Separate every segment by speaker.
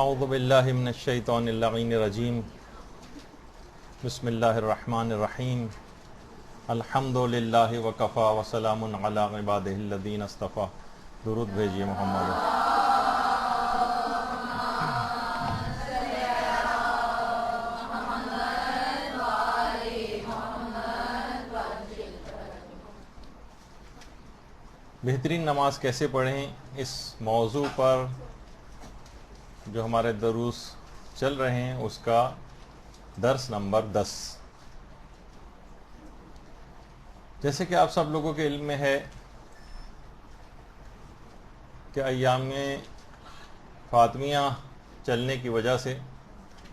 Speaker 1: اعوذ باللہ من الشیطان اللعین الرجیم بسم اللہ الرحمن الرحیم الحمد للہ وکفا وسلام علی عبادہ الذین اصطفیٰ. درود بھیجیے محمد. بہترین نماز کیسے پڑھیں، اس موضوع پر جو ہمارے دروس چل رہے ہیں اس کا درس نمبر 10. جیسے کہ آپ سب لوگوں کے علم میں ہے کہ ایام فاطمیہ چلنے کی وجہ سے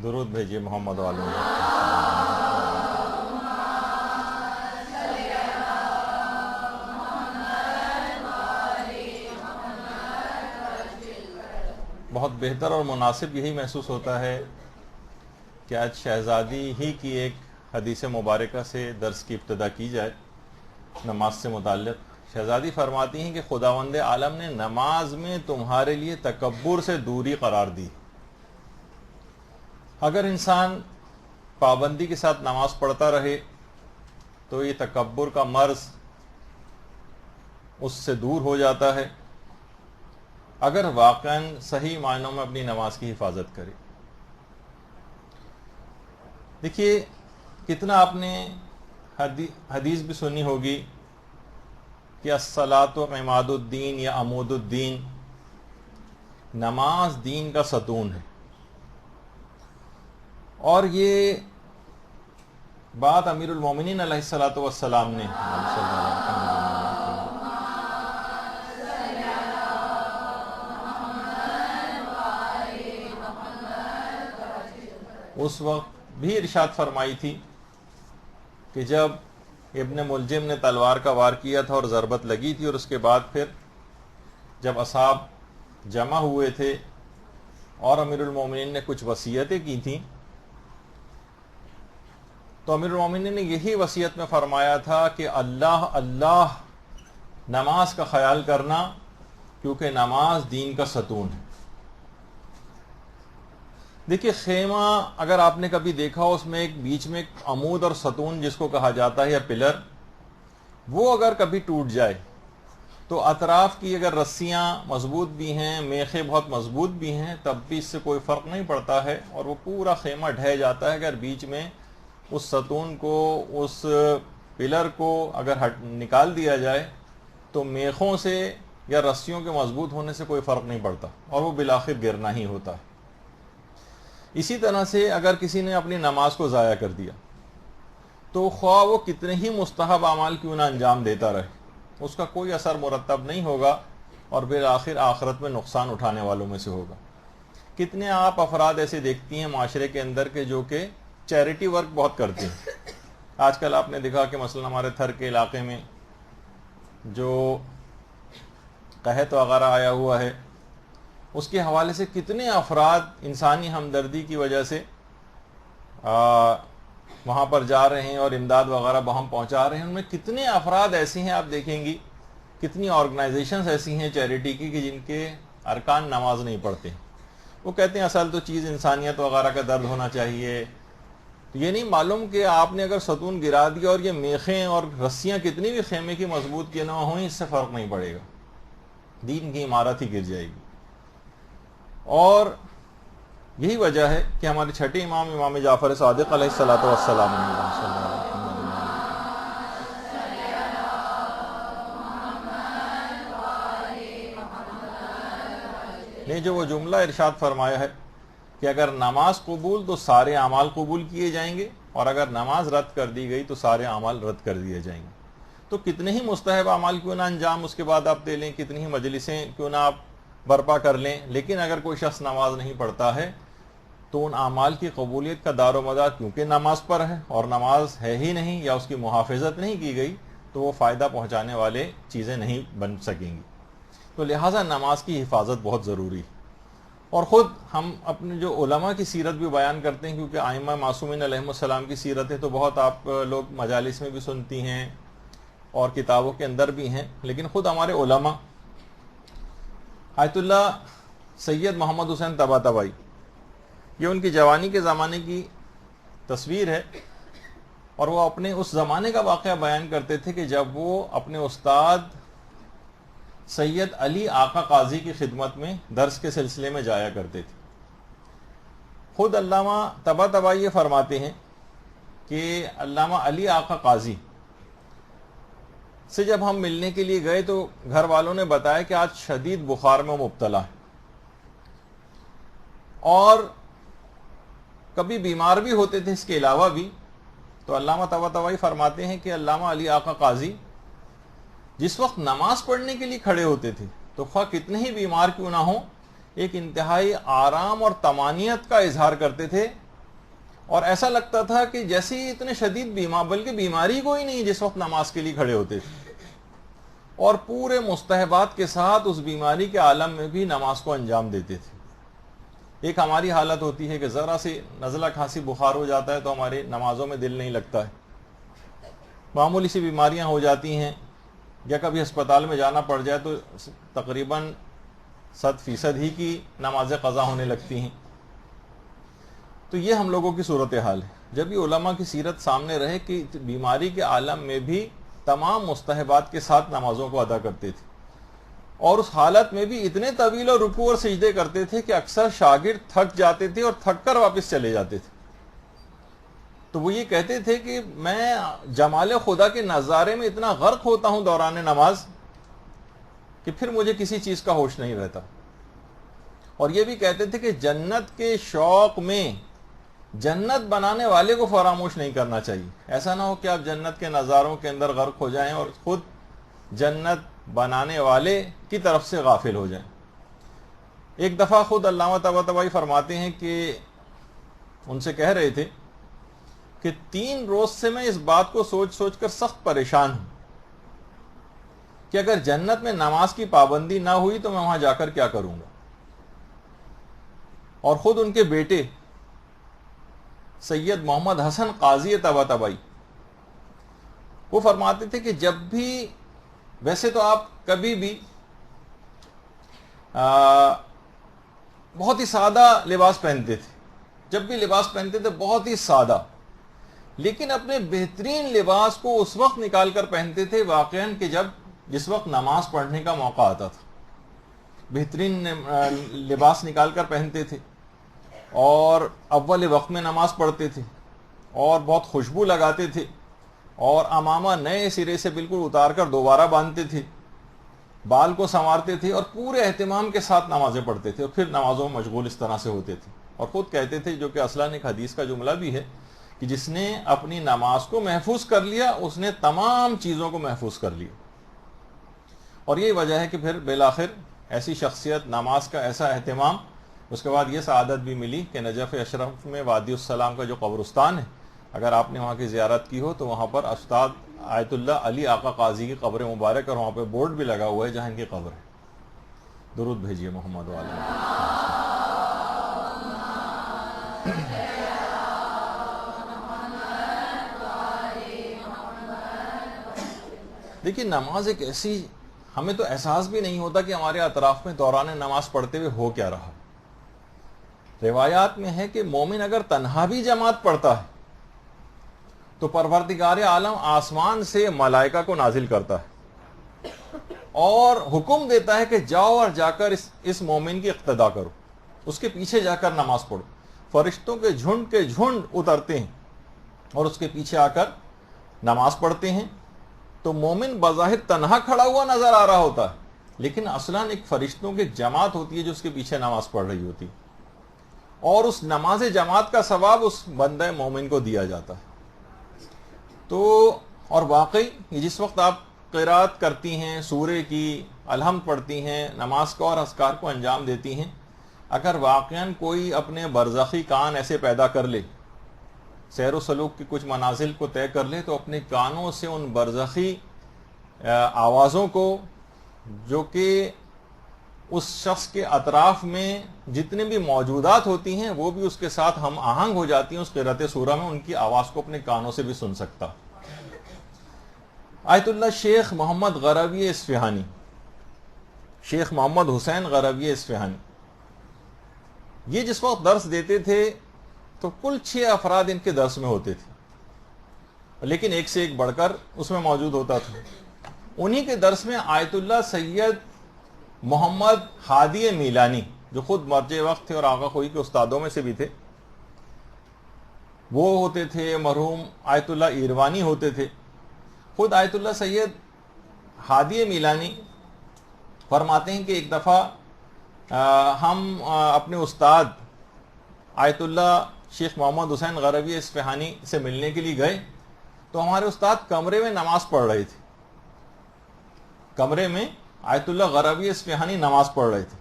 Speaker 1: درود بھیجیے محمد علیہ. بہت بہتر اور مناسب یہی محسوس ہوتا ہے کہ آج شہزادی ہی کی ایک حدیث مبارکہ سے درس کی ابتدا کی جائے نماز سے متعلق. شہزادی فرماتی ہیں کہ خداوند عالم نے نماز میں تمہارے لیے تکبر سے دوری قرار دی. اگر انسان پابندی کے ساتھ نماز پڑھتا رہے تو یہ تکبر کا مرض اس سے دور ہو جاتا ہے اگر واقعاً صحیح معنوں میں اپنی نماز کی حفاظت کرے. دیکھیے کتنا آپ نے حدیث بھی سنی ہوگی کہ الصلاۃ عماد الدین یا عمود الدین، نماز دین کا ستون ہے. اور یہ بات امیر المومنین علیہ الصلاۃ والسلام نے اس وقت بھی ارشاد فرمائی تھی کہ جب ابن ملجم نے تلوار کا وار کیا تھا اور ضربت لگی تھی، اور اس کے بعد پھر جب اصحاب جمع ہوئے تھے اور امیر المومنین نے کچھ وصیتیں کی تھیں تو امیر المومنین نے یہی وصیت میں فرمایا تھا کہ اللہ اللہ نماز کا خیال کرنا، کیونکہ نماز دین کا ستون ہے. دیکھیے خیمہ اگر آپ نے کبھی دیکھا ہو، اس میں ایک بیچ میں ایک عمود اور ستون جس کو کہا جاتا ہے یا پلر، وہ اگر کبھی ٹوٹ جائے تو اطراف کی اگر رسیاں مضبوط بھی ہیں، میخیں بہت مضبوط بھی ہیں، تب بھی اس سے کوئی فرق نہیں پڑتا ہے اور وہ پورا خیمہ ڈھہ جاتا ہے. اگر بیچ میں اس ستون کو، اس پلر کو اگر نکال دیا جائے تو میخوں سے یا رسیوں کے مضبوط ہونے سے کوئی فرق نہیں پڑتا اور وہ بالآخر گرنا ہی ہوتا ہے. اسی طرح سے اگر کسی نے اپنی نماز کو ضائع کر دیا تو خواہ وہ کتنے ہی مستحب اعمال کیوں نہ انجام دیتا رہے، اس کا کوئی اثر مرتب نہیں ہوگا اور بالآخر آخرت میں نقصان اٹھانے والوں میں سے ہوگا. کتنے آپ افراد ایسے دیکھتی ہیں معاشرے کے اندر کے جو کہ چیریٹی ورک بہت کرتے ہیں. آج کل آپ نے دیکھا کہ مثلا ہمارے تھر کے علاقے میں جو قحط وغیرہ آیا ہوا ہے، اس کے حوالے سے کتنے افراد انسانی ہمدردی کی وجہ سے وہاں پر جا رہے ہیں اور امداد وغیرہ بہم پہنچا رہے ہیں. ان میں کتنے افراد ایسے ہیں، آپ دیکھیں گی کتنی آرگنائزیشنز ایسی ہیں چیریٹی کی کہ جن کے ارکان نماز نہیں پڑھتے. وہ کہتے ہیں اصل تو چیز انسانیت وغیرہ کا درد ہونا چاہیے. یہ نہیں معلوم کہ آپ نے اگر ستون گرا دیا اور یہ میخیں اور رسیاں کتنی بھی خیمے کی مضبوط کی نہ ہوئیں، اس سے فرق نہیں پڑے گا، دین کی عمارت ہی گر جائے گی. اور یہی وجہ ہے کہ ہمارے چھٹے امام جعفر صادق علیہ الصلوۃ والسلام نے جو وہ جملہ ارشاد فرمایا ہے کہ اگر نماز قبول تو سارے اعمال قبول کیے جائیں گے، اور اگر نماز رد کر دی گئی تو سارے اعمال رد کر دیے جائیں گے. تو کتنے ہی مستحب اعمال کیوں نہ انجام اس کے بعد آپ دے لیں، کتنی ہی مجلسیں کیوں نہ آپ برپا کر لیں، لیکن اگر کوئی شخص نماز نہیں پڑھتا ہے تو ان اعمال کی قبولیت کا دار و مدار کیونکہ نماز پر ہے اور نماز ہے ہی نہیں یا اس کی محافظت نہیں کی گئی تو وہ فائدہ پہنچانے والے چیزیں نہیں بن سکیں گی. تو لہٰذا نماز کی حفاظت بہت ضروری. اور خود ہم اپنے جو علماء کی سیرت بھی بیان کرتے ہیں، کیونکہ ائمہ معصومین علیہ السلام کی سیرتیں تو بہت آپ لوگ مجالس میں بھی سنتی ہیں اور کتابوں کے اندر بھی ہیں، لیکن خود ہمارے علماء آیت اللہ سید محمد حسین طباطبائی یہ ان کی جوانی کے زمانے کی تصویر ہے، اور وہ اپنے اس زمانے کا واقعہ بیان کرتے تھے کہ جب وہ اپنے استاد سید علی آقا قاضی کی خدمت میں درس کے سلسلے میں جایا کرتے تھے۔ خود علامہ طباطبائی یہ فرماتے ہیں کہ علامہ علی آقا قاضی سے جب ہم ملنے کے لیے گئے تو گھر والوں نے بتایا کہ آج شدید بخار میں مبتلا ہے، اور کبھی بیمار بھی ہوتے تھے اس کے علاوہ بھی۔ تو علامہ طباطبائی فرماتے ہیں کہ علامہ علی آقا قاضی جس وقت نماز پڑھنے کے لیے کھڑے ہوتے تھے تو خواہ کتنے ہی بیمار کیوں نہ ہوں، ایک انتہائی آرام اور طمانینت کا اظہار کرتے تھے، اور ایسا لگتا تھا کہ جیسے ہی اتنے شدید بیمار، بلکہ بیماری کوئی نہیں جس وقت نماز کے لیے کھڑے ہوتے تھے، اور پورے مستحبات کے ساتھ اس بیماری کے عالم میں بھی نماز کو انجام دیتے تھے۔ ایک ہماری حالت ہوتی ہے کہ ذرا سی نزلہ کھانسی بخار ہو جاتا ہے تو ہماری نمازوں میں دل نہیں لگتا ہے، معمولی سی بیماریاں ہو جاتی ہیں یا کبھی ہسپتال میں جانا پڑ جائے تو تقریباً 100% ہی کی نمازیں قضا ہونے لگتی ہیں۔ تو یہ ہم لوگوں کی صورتحال ہے۔ جب یہ علماء کی سیرت سامنے رہے کہ بیماری کے عالم میں بھی تمام مستحبات کے ساتھ نمازوں کو ادا کرتے تھے، اور اس حالت میں بھی اتنے طویل اور رکوع اور سجدے کرتے تھے کہ اکثر شاگرد تھک جاتے تھے اور تھک کر واپس چلے جاتے تھے، تو وہ یہ کہتے تھے کہ میں جمال خدا کے نظارے میں اتنا غرق ہوتا ہوں دوران نماز کہ پھر مجھے کسی چیز کا ہوش نہیں رہتا۔ اور یہ بھی کہتے تھے کہ جنت کے شوق میں جنت بنانے والے کو فراموش نہیں کرنا چاہیے، ایسا نہ ہو کہ آپ جنت کے نظاروں کے اندر غرق ہو جائیں اور خود جنت بنانے والے کی طرف سے غافل ہو جائیں۔ ایک دفعہ خود علامہ طباطبائی فرماتے ہیں کہ ان سے کہہ رہے تھے کہ 3 روز سے میں اس بات کو سوچ سوچ کر سخت پریشان ہوں کہ اگر جنت میں نماز کی پابندی نہ ہوئی تو میں وہاں جا کر کیا کروں گا۔ اور خود ان کے بیٹے سید محمد حسن قاضی طباطبائی وہ فرماتے تھے کہ جب بھی، ویسے تو آپ کبھی بھی بہت ہی سادہ لباس پہنتے تھے، جب بھی لباس پہنتے تھے بہت ہی سادہ، لیکن اپنے بہترین لباس کو اس وقت نکال کر پہنتے تھے واقعاً کہ جس وقت نماز پڑھنے کا موقع آتا تھا، بہترین لباس نکال کر پہنتے تھے، اور اول وقت میں نماز پڑھتے تھے، اور بہت خوشبو لگاتے تھے، اور امامہ نئے سرے سے بالکل اتار کر دوبارہ باندھتے تھے، بال کو سنوارتے تھے، اور پورے اہتمام کے ساتھ نمازیں پڑھتے تھے، اور پھر نمازوں میں مشغول اس طرح سے ہوتے تھے۔ اور خود کہتے تھے، جو کہ اصلاً ایک حدیث کا جملہ بھی ہے، کہ جس نے اپنی نماز کو محفوظ کر لیا اس نے تمام چیزوں کو محفوظ کر لیا۔ اور یہی وجہ ہے کہ پھر بالآخر ایسی شخصیت، نماز کا ایسا اہتمام، اس کے بعد یہ سعادت بھی ملی کہ نجف اشرف میں وادی السلام کا جو قبرستان ہے، اگر آپ نے وہاں کی زیارت کی ہو تو وہاں پر استاد آیت اللہ علی آقا قاضی کی قبر مبارک، اور وہاں پہ بورڈ بھی لگا ہوا ہے جہاں ان کی قبر ہے۔ درود بھیجیے محمد والے۔ دیکھیے، نماز ایک ایسی، ہمیں تو احساس بھی نہیں ہوتا کہ ہمارے اطراف میں دوران نماز پڑھتے ہوئے ہو کیا رہا۔ روایات میں ہے کہ مومن اگر تنہا بھی جماعت پڑھتا ہے تو پروردگار عالم آسمان سے ملائکہ کو نازل کرتا ہے اور حکم دیتا ہے کہ جاؤ اور جا کر اس مومن کی اقتدا کرو، اس کے پیچھے جا کر نماز پڑھو۔ فرشتوں کے جھنڈ اترتے ہیں اور اس کے پیچھے آ کر نماز پڑھتے ہیں، تو مومن بظاہر تنہا کھڑا ہوا نظر آ رہا ہوتا ہے، لیکن اصلاً ایک فرشتوں کی جماعت ہوتی ہے جو اس کے پیچھے نماز پڑھ رہی ہوتی، اور اس نماز جماعت کا ثواب اس بندہ مومن کو دیا جاتا ہے۔ تو اور واقعی جس وقت آپ قرات کرتی ہیں، سورے کی الحمد پڑھتی ہیں، نماز کو اور اذکار کو انجام دیتی ہیں، اگر واقعاً کوئی اپنے برزخی کان ایسے پیدا کر لے، سیر و سلوک کی کچھ منازل کو طے کر لے، تو اپنے کانوں سے ان برزخی آوازوں کو، جو کہ اس شخص کے اطراف میں جتنے بھی موجودات ہوتی ہیں وہ بھی اس کے ساتھ ہم آہنگ ہو جاتی ہیں اس قرأت سورہ میں، ان کی آواز کو اپنے کانوں سے بھی سن سکتا۔ آیت اللہ شیخ محمد غروی اصفہانی، شیخ محمد حسین غروی اصفہانی، یہ جس وقت درس دیتے تھے تو کل 6 افراد ان کے درس میں ہوتے تھے، لیکن ایک سے ایک بڑھ کر اس میں موجود ہوتا تھا۔ انہی کے درس میں آیت اللہ سید محمد ہادی میلانی، جو خود مرجع وقت تھے اور آغا خوئی کے استادوں میں سے بھی تھے، وہ ہوتے تھے، مرحوم آیت اللہ ایروانی ہوتے تھے۔ خود آیت اللہ سید ہادی میلانی فرماتے ہیں کہ ایک دفعہ ہم اپنے استاد آیت اللہ شیخ محمد حسین غروی اصفہانی سے ملنے کے لیے گئے تو ہمارے استاد کمرے میں نماز پڑھ رہے تھے، کمرے میں آیت اللہ غروی اصفہانی نماز پڑھ رہے تھے۔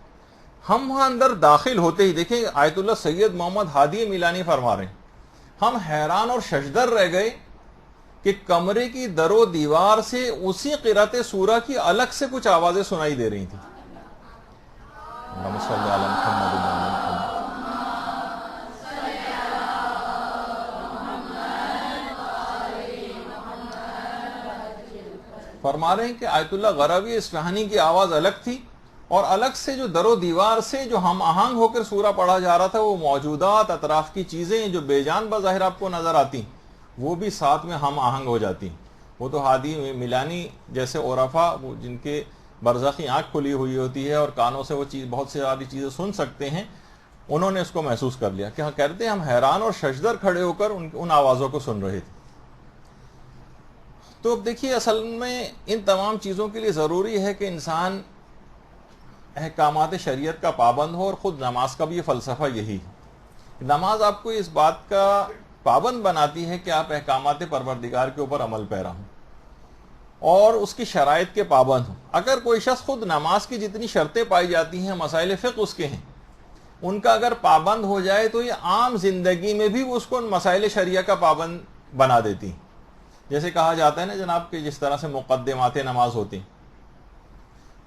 Speaker 1: ہم وہاں اندر داخل ہوتے ہی دیکھیں آیت اللہ سید محمد ہادی میلانی فرما رہے ہیں، ہم حیران اور ششدر رہ گئے کہ کمرے کی در و دیوار سے اسی قرأت سورہ کی الگ سے کچھ آوازیں سنائی دے رہی تھیں۔ اللہم صلی علی محمد و علی محمد۔ فرما رہے ہیں کہ آیت اللہ غروی اصفہانی کی آواز الگ تھی، اور الگ سے جو در و دیوار سے جو ہم آہنگ ہو کر سورہ پڑھا جا رہا تھا، وہ موجودات اطراف کی چیزیں جو بے جان بظاہر آپ کو نظر آتی وہ بھی ساتھ میں ہم آہنگ ہو جاتی۔ وہ تو ہادی میلانی جیسے عرفا جن کے برزخی آنکھ کھلی ہوئی ہوتی ہے اور کانوں سے وہ چیز بہت سی ساری چیزیں سن سکتے ہیں، انہوں نے اس کو محسوس کر لیا کہ کہتے ہیں ہم حیران اور ششدر کھڑے ہو کر ان آوازوں کو سن رہے تھے۔ تو اب دیکھیے اصل میں ان تمام چیزوں کے لیے ضروری ہے کہ انسان احکامات شریعت کا پابند ہو، اور خود نماز کا بھی یہ فلسفہ یہی ہے۔ نماز آپ کو اس بات کا پابند بناتی ہے کہ آپ احکامات پروردگار کے اوپر عمل پیرا ہوں اور اس کی شرائط کے پابند ہوں۔ اگر کوئی شخص خود نماز کی جتنی شرطیں پائی جاتی ہیں، مسائل فقہ اس کے ہیں، ان کا اگر پابند ہو جائے تو یہ عام زندگی میں بھی اس کو مسائل شریعہ کا پابند بنا دیتی ہیں۔ جیسے کہا جاتا ہے نا جناب کہ جس طرح سے مقدمات نماز ہوتی ہیں،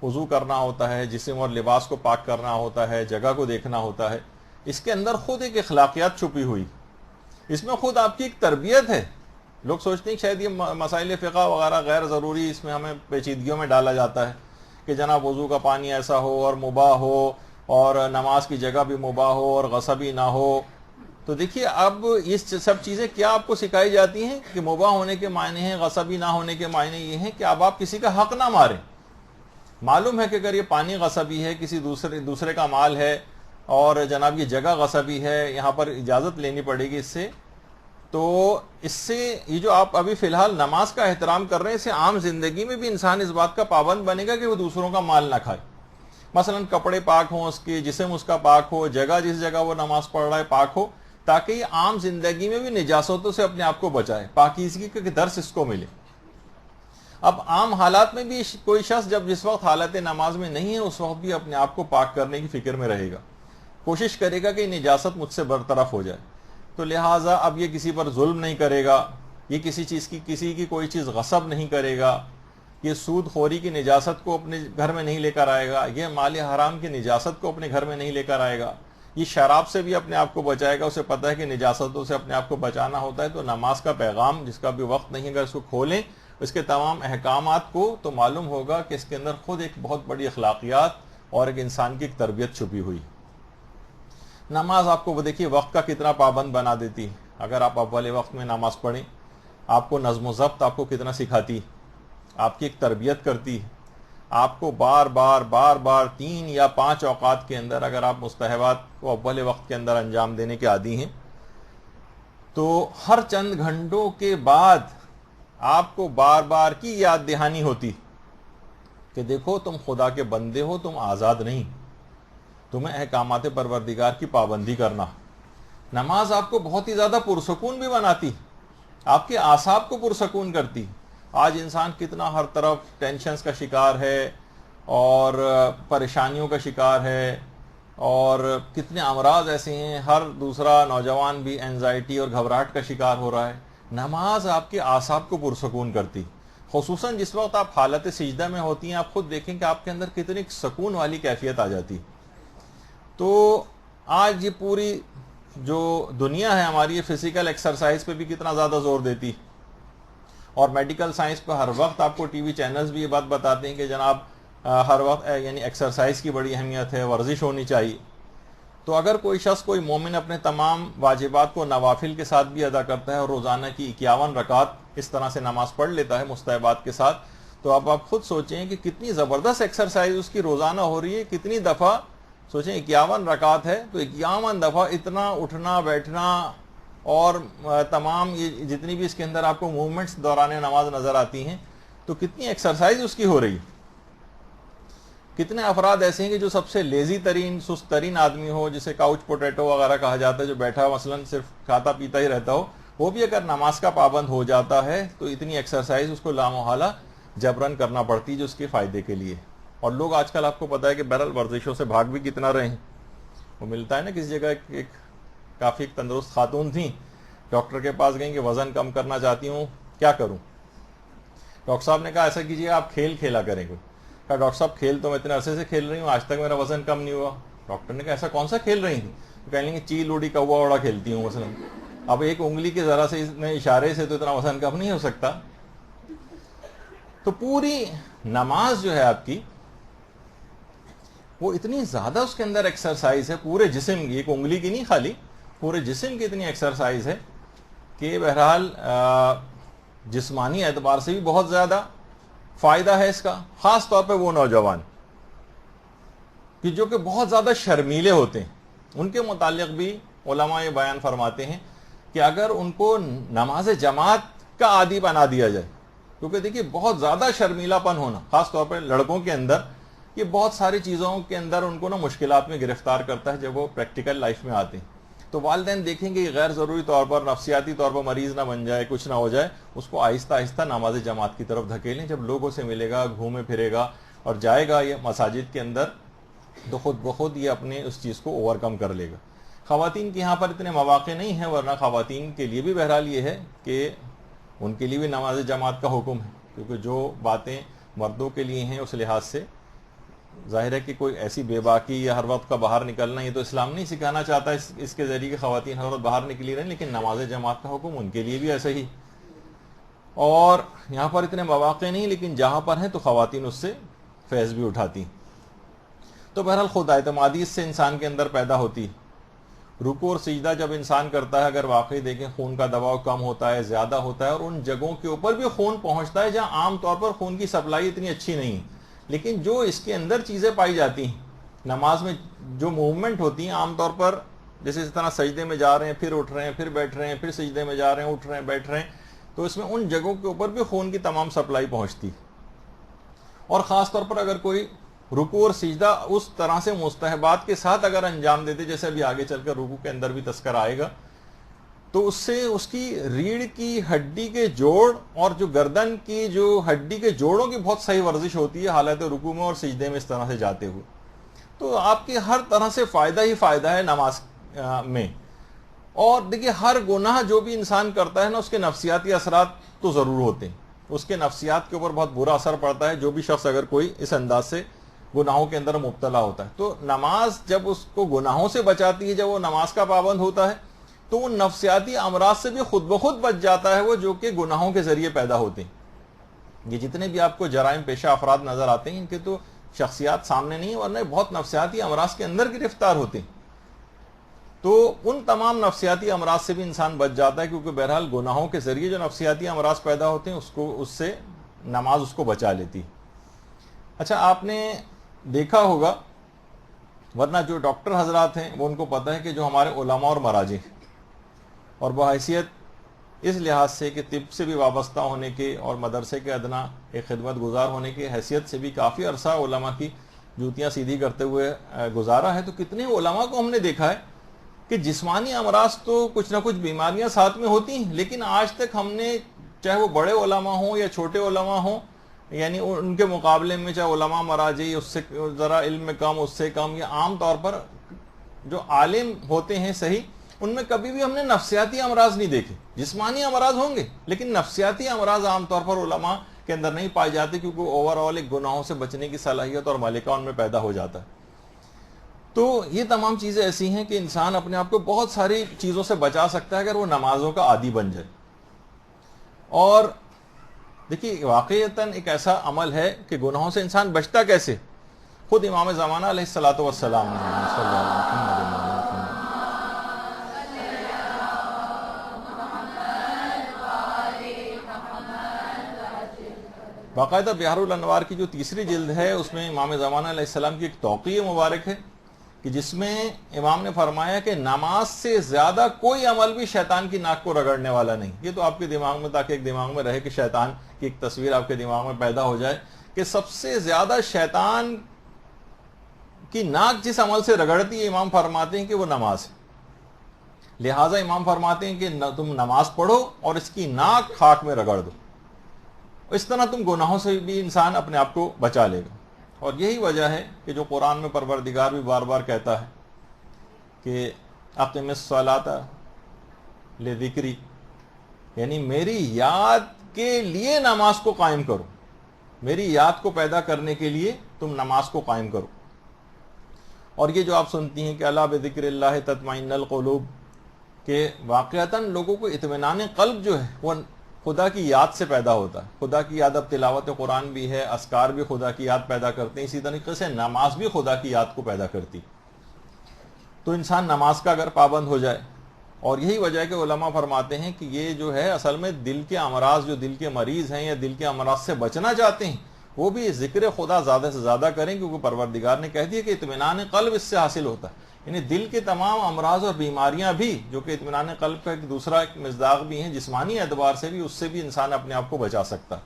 Speaker 1: وضو کرنا ہوتا ہے، جسم اور لباس کو پاک کرنا ہوتا ہے، جگہ کو دیکھنا ہوتا ہے، اس کے اندر خود ایک اخلاقیات چھپی ہوئی، اس میں خود آپ کی ایک تربیت ہے۔ لوگ سوچتے ہیں کہ شاید یہ مسائل فقہ وغیرہ غیر ضروری، اس میں ہمیں پیچیدگیوں میں ڈالا جاتا ہے کہ جناب وضو کا پانی ایسا ہو اور مباح ہو اور نماز کی جگہ بھی مباح ہو اور غصبی نہ ہو۔ تو دیکھیے اب یہ سب چیزیں کیا آپ کو سکھائی جاتی ہیں کہ مباح ہونے کے معنی ہیں، غصبی نہ ہونے کے معنی یہ ہیں کہ اب آپ کسی کا حق نہ ماریں۔ معلوم ہے کہ اگر یہ پانی غصبی ہے، کسی دوسرے کا مال ہے، اور جناب یہ جگہ غصبی ہے، یہاں پر اجازت لینی پڑے گی اس سے، تو اس سے یہ جو آپ ابھی فی الحال نماز کا احترام کر رہے ہیں، اس سے عام زندگی میں بھی انسان اس بات کا پابند بنے گا کہ وہ دوسروں کا مال نہ کھائے۔ مثلا کپڑے پاک ہوں اس کے، جسم اس کا پاک ہو، جگہ جس جگہ وہ نماز پڑھ رہا ہے پاک ہو، تاکہ یہ عام زندگی میں بھی نجاستوں سے اپنے آپ کو بچائے، پاکیزگی کا درس اس کو ملے۔ اب عام حالات میں بھی کوئی شخص جس وقت حالت نماز میں نہیں ہے، اس وقت بھی اپنے آپ کو پاک کرنے کی فکر میں رہے گا، کوشش کرے گا کہ نجاست مجھ سے برطرف ہو جائے۔ تو لہٰذا اب یہ کسی پر ظلم نہیں کرے گا، یہ کسی کی کوئی چیز غصب نہیں کرے گا، یہ سود خوری کی نجاست کو اپنے گھر میں نہیں لے کر آئے گا، یہ مال حرام کی نجاست کو اپنے گھر میں نہیں لے کر آئے گا، یہ شراب سے بھی اپنے آپ کو بچائے گا، اسے پتہ ہے کہ نجاستوں سے اپنے آپ کو بچانا ہوتا ہے۔ تو نماز کا پیغام جس کا بھی وقت نہیں، اگر اس کو کھولیں اس کے تمام احکامات کو، تو معلوم ہوگا کہ اس کے اندر خود ایک بہت بڑی اخلاقیات اور ایک انسان کی ایک تربیت چھپی ہوئی۔ نماز آپ کو وہ دیکھیے وقت کا کتنا پابند بنا دیتی ہے۔ اگر آپ اول وقت میں نماز پڑھیں، آپ کو نظم و ضبط آپ کو کتنا سکھاتی، آپ کی ایک تربیت کرتی ہے، آپ کو بار بار 3 یا 5 اوقات کے اندر اگر آپ مستحبات کو اول وقت کے اندر انجام دینے کے عادی ہیں، تو ہر چند گھنٹوں کے بعد آپ کو بار بار کی یاد دہانی ہوتی کہ دیکھو تم خدا کے بندے ہو، تم آزاد نہیں، تمہیں احکامات پروردگار کی پابندی کرنا۔ نماز آپ کو بہت ہی زیادہ پرسکون بھی بناتی، آپ کے اعصاب کو پرسکون کرتی۔ آج انسان کتنا ہر طرف ٹینشنز کا شکار ہے اور پریشانیوں کا شکار ہے، اور کتنے امراض ایسے ہیں، ہر دوسرا نوجوان بھی اینزائٹی اور گھبراہٹ کا شکار ہو رہا ہے۔ نماز آپ کے اعصاب کو پرسکون کرتی، خصوصاً جس وقت آپ حالت سجدہ میں ہوتی ہیں، آپ خود دیکھیں کہ آپ کے اندر کتنی سکون والی کیفیت آ جاتی۔ تو آج یہ پوری جو دنیا ہے ہماری، یہ فزیکل ایکسرسائز پہ بھی کتنا زیادہ زور دیتی، اور میڈیکل سائنس پہ ہر وقت آپ کو ٹی وی چینلز بھی یہ بات بتاتے ہیں کہ جناب ہر وقت یعنی ایکسرسائز کی بڑی اہمیت ہے، ورزش ہونی چاہیے۔ تو اگر کوئی شخص کوئی مومن اپنے تمام واجبات کو نوافل کے ساتھ بھی ادا کرتا ہے اور روزانہ کی 51 رکعت اس طرح سے نماز پڑھ لیتا ہے مستحبات کے ساتھ، تو اب آپ خود سوچیں کہ کتنی زبردست ایکسرسائز اس کی روزانہ ہو رہی ہے. کتنی دفعہ سوچیں 51 رکعت ہے تو 51 دفعہ اتنا اٹھنا بیٹھنا اور تمام یہ جتنی بھی اس کے اندر آپ کو موومنٹس دوران نماز نظر آتی ہیں، تو کتنی ایکسرسائز اس کی ہو رہی ہے. کتنے افراد ایسے ہیں کہ جو سب سے لیزی ترین سست ترین آدمی ہو، جسے کاؤچ پوٹیٹو وغیرہ کہا جاتا ہے، جو بیٹھا مثلا صرف کھاتا پیتا ہی رہتا ہو، وہ بھی اگر نماز کا پابند ہو جاتا ہے تو اتنی ایکسرسائز اس کو لامحالہ جبرن کرنا پڑتی جو اس کے فائدے کے لیے. اور لوگ آج کل آپ کو پتا ہے کہ بہرحال ورزشوں سے بھاگ بھی کتنا رہے ہیں. وہ ملتا ہے نا کسی جگہ ایک کافی تندرست خاتون تھیں، ڈاکٹر کے پاس گئیں کہ وزن کم کرنا چاہتی ہوں، کیا کروں؟ ڈاکٹر صاحب نے کہا ایسا کیجیے آپ کھیل کھیلا کریں گے. کہا ڈاکٹر صاحب کھیل تو میں اتنے عرصے سے کھیل رہی ہوں، آج تک میرا وزن کم نہیں ہوا. ڈاکٹر نے کہا ایسا کون سا کھیل رہی تھی؟ کہنے لگے چیل اڑی کوا اڑا کھیلتی ہوں مثلا. اب ایک انگلی کے ذرا سے اشارے سے تو اتنا وزن کم نہیں ہو سکتا. تو پوری نماز جو ہے آپ کی وہ اتنی زیادہ اس کے اندر ایکسرسائز ہے، پورے جسم کی، ایک انگلی کی نہیں خالی، پورے جسم کی اتنی ایکسرسائز ہے کہ بہرحال جسمانی اعتبار سے بھی بہت زیادہ فائدہ ہے اس کا. خاص طور پہ وہ نوجوان کہ جو کہ بہت زیادہ شرمیلے ہوتے ہیں، ان کے متعلق بھی علماء یہ بیان فرماتے ہیں کہ اگر ان کو نماز جماعت کا عادی بنا دیا جائے، کیونکہ دیکھیے بہت زیادہ شرمیلا پن ہونا خاص طور پہ لڑکوں کے اندر، یہ بہت ساری چیزوں کے اندر ان کو مشکلات میں گرفتار کرتا ہے جب وہ پریکٹیکل لائف میں آتے ہیں. تو والدین دیکھیں گے کہ غیر ضروری طور پر نفسیاتی طور پر مریض نہ بن جائے، کچھ نہ ہو جائے، اس کو آہستہ آہستہ نماز جماعت کی طرف دھکیلیں. جب لوگوں سے ملے گا، گھومے پھرے گا اور جائے گا یہ مساجد کے اندر، تو خود بخود یہ اپنے اس چیز کو اوور کم کر لے گا. خواتین کے یہاں پر اتنے مواقع نہیں ہیں، ورنہ خواتین کے لیے بھی بہرحال یہ ہے کہ ان کے لیے بھی نماز جماعت کا حکم ہے، کیونکہ جو باتیں مردوں کے لیے ہیں اس لحاظ سے ظاہر ہے کہ کوئی ایسی بے باکی یا ہر وقت کا باہر نکلنا یہ تو اسلام نہیں سکھانا چاہتا اس کے ذریعے کہ خواتین ہر وقت باہر نکلی رہیں، لیکن نماز جماعت کا حکم ان کے لیے بھی ایسا ہی. اور یہاں پر اتنے مواقع نہیں، لیکن جہاں پر ہیں تو خواتین اس سے فیض بھی اٹھاتی. تو بہرحال خود اعتمادی اس سے انسان کے اندر پیدا ہوتی. رکوع اور سجدہ جب انسان کرتا ہے، اگر واقعی دیکھیں خون کا دباؤ کم ہوتا ہے، زیادہ ہوتا ہے، اور ان جگہوں کے اوپر بھی خون پہنچتا ہے جہاں عام طور پر خون کی سپلائی اتنی اچھی نہیں ہے، لیکن جو اس کے اندر چیزیں پائی جاتی ہیں نماز میں، جو موومنٹ ہوتی ہیں عام طور پر، جیسے اس طرح سجدے میں جا رہے ہیں پھر اٹھ رہے ہیں پھر بیٹھ رہے ہیں پھر سجدے میں جا رہے ہیں اٹھ رہے ہیں بیٹھ رہے ہیں، تو اس میں ان جگہوں کے اوپر بھی خون کی تمام سپلائی پہنچتی. اور خاص طور پر اگر کوئی رکوع اور سجدہ اس طرح سے مستحبات کے ساتھ اگر انجام دیتے، جیسے ابھی آگے چل کر رکوع کے اندر بھی تذکرہ آئے گا، تو اس سے اس کی ریڑھ کی ہڈی کے جوڑ اور جو گردن کی جو ہڈی کے جوڑوں کی بہت صحیح ورزش ہوتی ہے حالت رکوع میں اور سجدے میں اس طرح سے جاتے ہوئے. تو آپ کے ہر طرح سے فائدہ ہی فائدہ ہے نماز میں. اور دیکھیے ہر گناہ جو بھی انسان کرتا ہے نا، اس کے نفسیاتی اثرات تو ضرور ہوتے ہیں، اس کے نفسیات کے اوپر بہت برا اثر پڑتا ہے جو بھی شخص اگر کوئی اس انداز سے گناہوں کے اندر مبتلا ہوتا ہے. تو نماز جب اس کو گناہوں سے بچاتی ہے، جب وہ نماز کا پابند ہوتا ہے، تو وہ نفسیاتی امراض سے بھی خود بخود بچ جاتا ہے، وہ جو کہ گناہوں کے ذریعے پیدا ہوتے ہیں. یہ جتنے بھی آپ کو جرائم پیشہ افراد نظر آتے ہیں، ان کے تو شخصیات سامنے نہیں، ورنہ بہت نفسیاتی امراض کے اندر گرفتار ہوتے ہیں. تو ان تمام نفسیاتی امراض سے بھی انسان بچ جاتا ہے، کیونکہ بہرحال گناہوں کے ذریعے جو نفسیاتی امراض پیدا ہوتے ہیں اس سے نماز اس کو بچا لیتی. اچھا آپ نے دیکھا ہوگا، ورنہ جو ڈاکٹر حضرات ہیں وہ ان کو پتہ ہے کہ جو ہمارے علماء اور مراجع اور بحیثیت اس لحاظ سے کہ طب سے بھی وابستہ ہونے کے اور مدرسے کے ادنا ایک خدمت گزار ہونے کی حیثیت سے بھی کافی عرصہ علماء کی جوتیاں سیدھی کرتے ہوئے گزارا ہے، تو کتنے علماء کو ہم نے دیکھا ہے کہ جسمانی امراض تو کچھ نہ کچھ بیماریاں ساتھ میں ہوتی ہیں، لیکن آج تک ہم نے، چاہے وہ بڑے علماء ہوں یا چھوٹے علماء ہوں، یعنی ان کے مقابلے میں چاہے علماء مراجع اس سے ذرا علم میں کم، اس سے کم، یا عام طور پر جو عالم ہوتے ہیں صحیح، ان میں کبھی بھی ہم نے نفسیاتی امراض نہیں دیکھے. جسمانی امراض ہوں گے لیکن نفسیاتی امراض عام طور پر علماء کے اندر نہیں پائے جاتے، کیونکہ اوور آل ایک گناہوں سے بچنے کی صلاحیت اور ملکہ ان میں پیدا ہو جاتا ہے. تو یہ تمام چیزیں ایسی ہیں کہ انسان اپنے آپ کو بہت ساری چیزوں سے بچا سکتا ہے اگر وہ نمازوں کا عادی بن جائے. اور دیکھیے واقعتاً ایک ایسا عمل ہے کہ گناہوں سے انسان بچتا کیسے؟ خود امام زمانہ علیہ الصلوۃ والسلام نے باقاعدہ بحار الانوار کی جو تیسری جلد ہے اس میں امام زمانہ علیہ السلام کی ایک توقیع مبارک ہے کہ جس میں امام نے فرمایا کہ نماز سے زیادہ کوئی عمل بھی شیطان کی ناک کو رگڑنے والا نہیں. یہ تو آپ کے دماغ میں، تاکہ ایک دماغ میں رہے کہ شیطان کی ایک تصویر آپ کے دماغ میں پیدا ہو جائے کہ سب سے زیادہ شیطان کی ناک جس عمل سے رگڑتی ہے امام فرماتے ہیں کہ وہ نماز ہے. لہٰذا امام فرماتے ہیں کہ تم نماز پڑھو اور اس کی ناک خاک میں رگڑ دو. اس طرح تم گناہوں سے بھی انسان اپنے آپ کو بچا لے گا. اور یہی وجہ ہے کہ جو قرآن میں پروردگار بھی بار بار کہتا ہے کہ اقم الصلاۃ لذکری، یعنی میری یاد کے لیے نماز کو قائم کرو، میری یاد کو پیدا کرنے کے لیے تم نماز کو قائم کرو. اور یہ جو آپ سنتی ہیں کہ الا بذکر اللہ تطمئن القلوب، کہ واقعتاً لوگوں کو اطمینان قلب جو ہے وہ خدا کی یاد سے پیدا ہوتا ہے. خدا کی یاد، اب تلاوت قرآن بھی ہے، اذکار بھی خدا کی یاد پیدا کرتے ہیں، اسی طریقے سے نماز بھی خدا کی یاد کو پیدا کرتی. تو انسان نماز کا اگر پابند ہو جائے، اور یہی وجہ ہے کہ علماء فرماتے ہیں کہ یہ جو ہے اصل میں دل کے امراض، جو دل کے مریض ہیں یا دل کے امراض سے بچنا چاہتے ہیں، وہ بھی ذکر خدا زیادہ سے زیادہ کریں، کیونکہ پروردگار نے کہہ دیا کہ اطمینان قلب اس سے حاصل ہوتا ہے. یعنی دل کے تمام امراض اور بیماریاں بھی، جو کہ اطمینان قلب کا ایک دوسرا ایک مصداق بھی ہیں، جسمانی اعتبار سے بھی، اس سے بھی انسان اپنے آپ کو بچا سکتا ہے.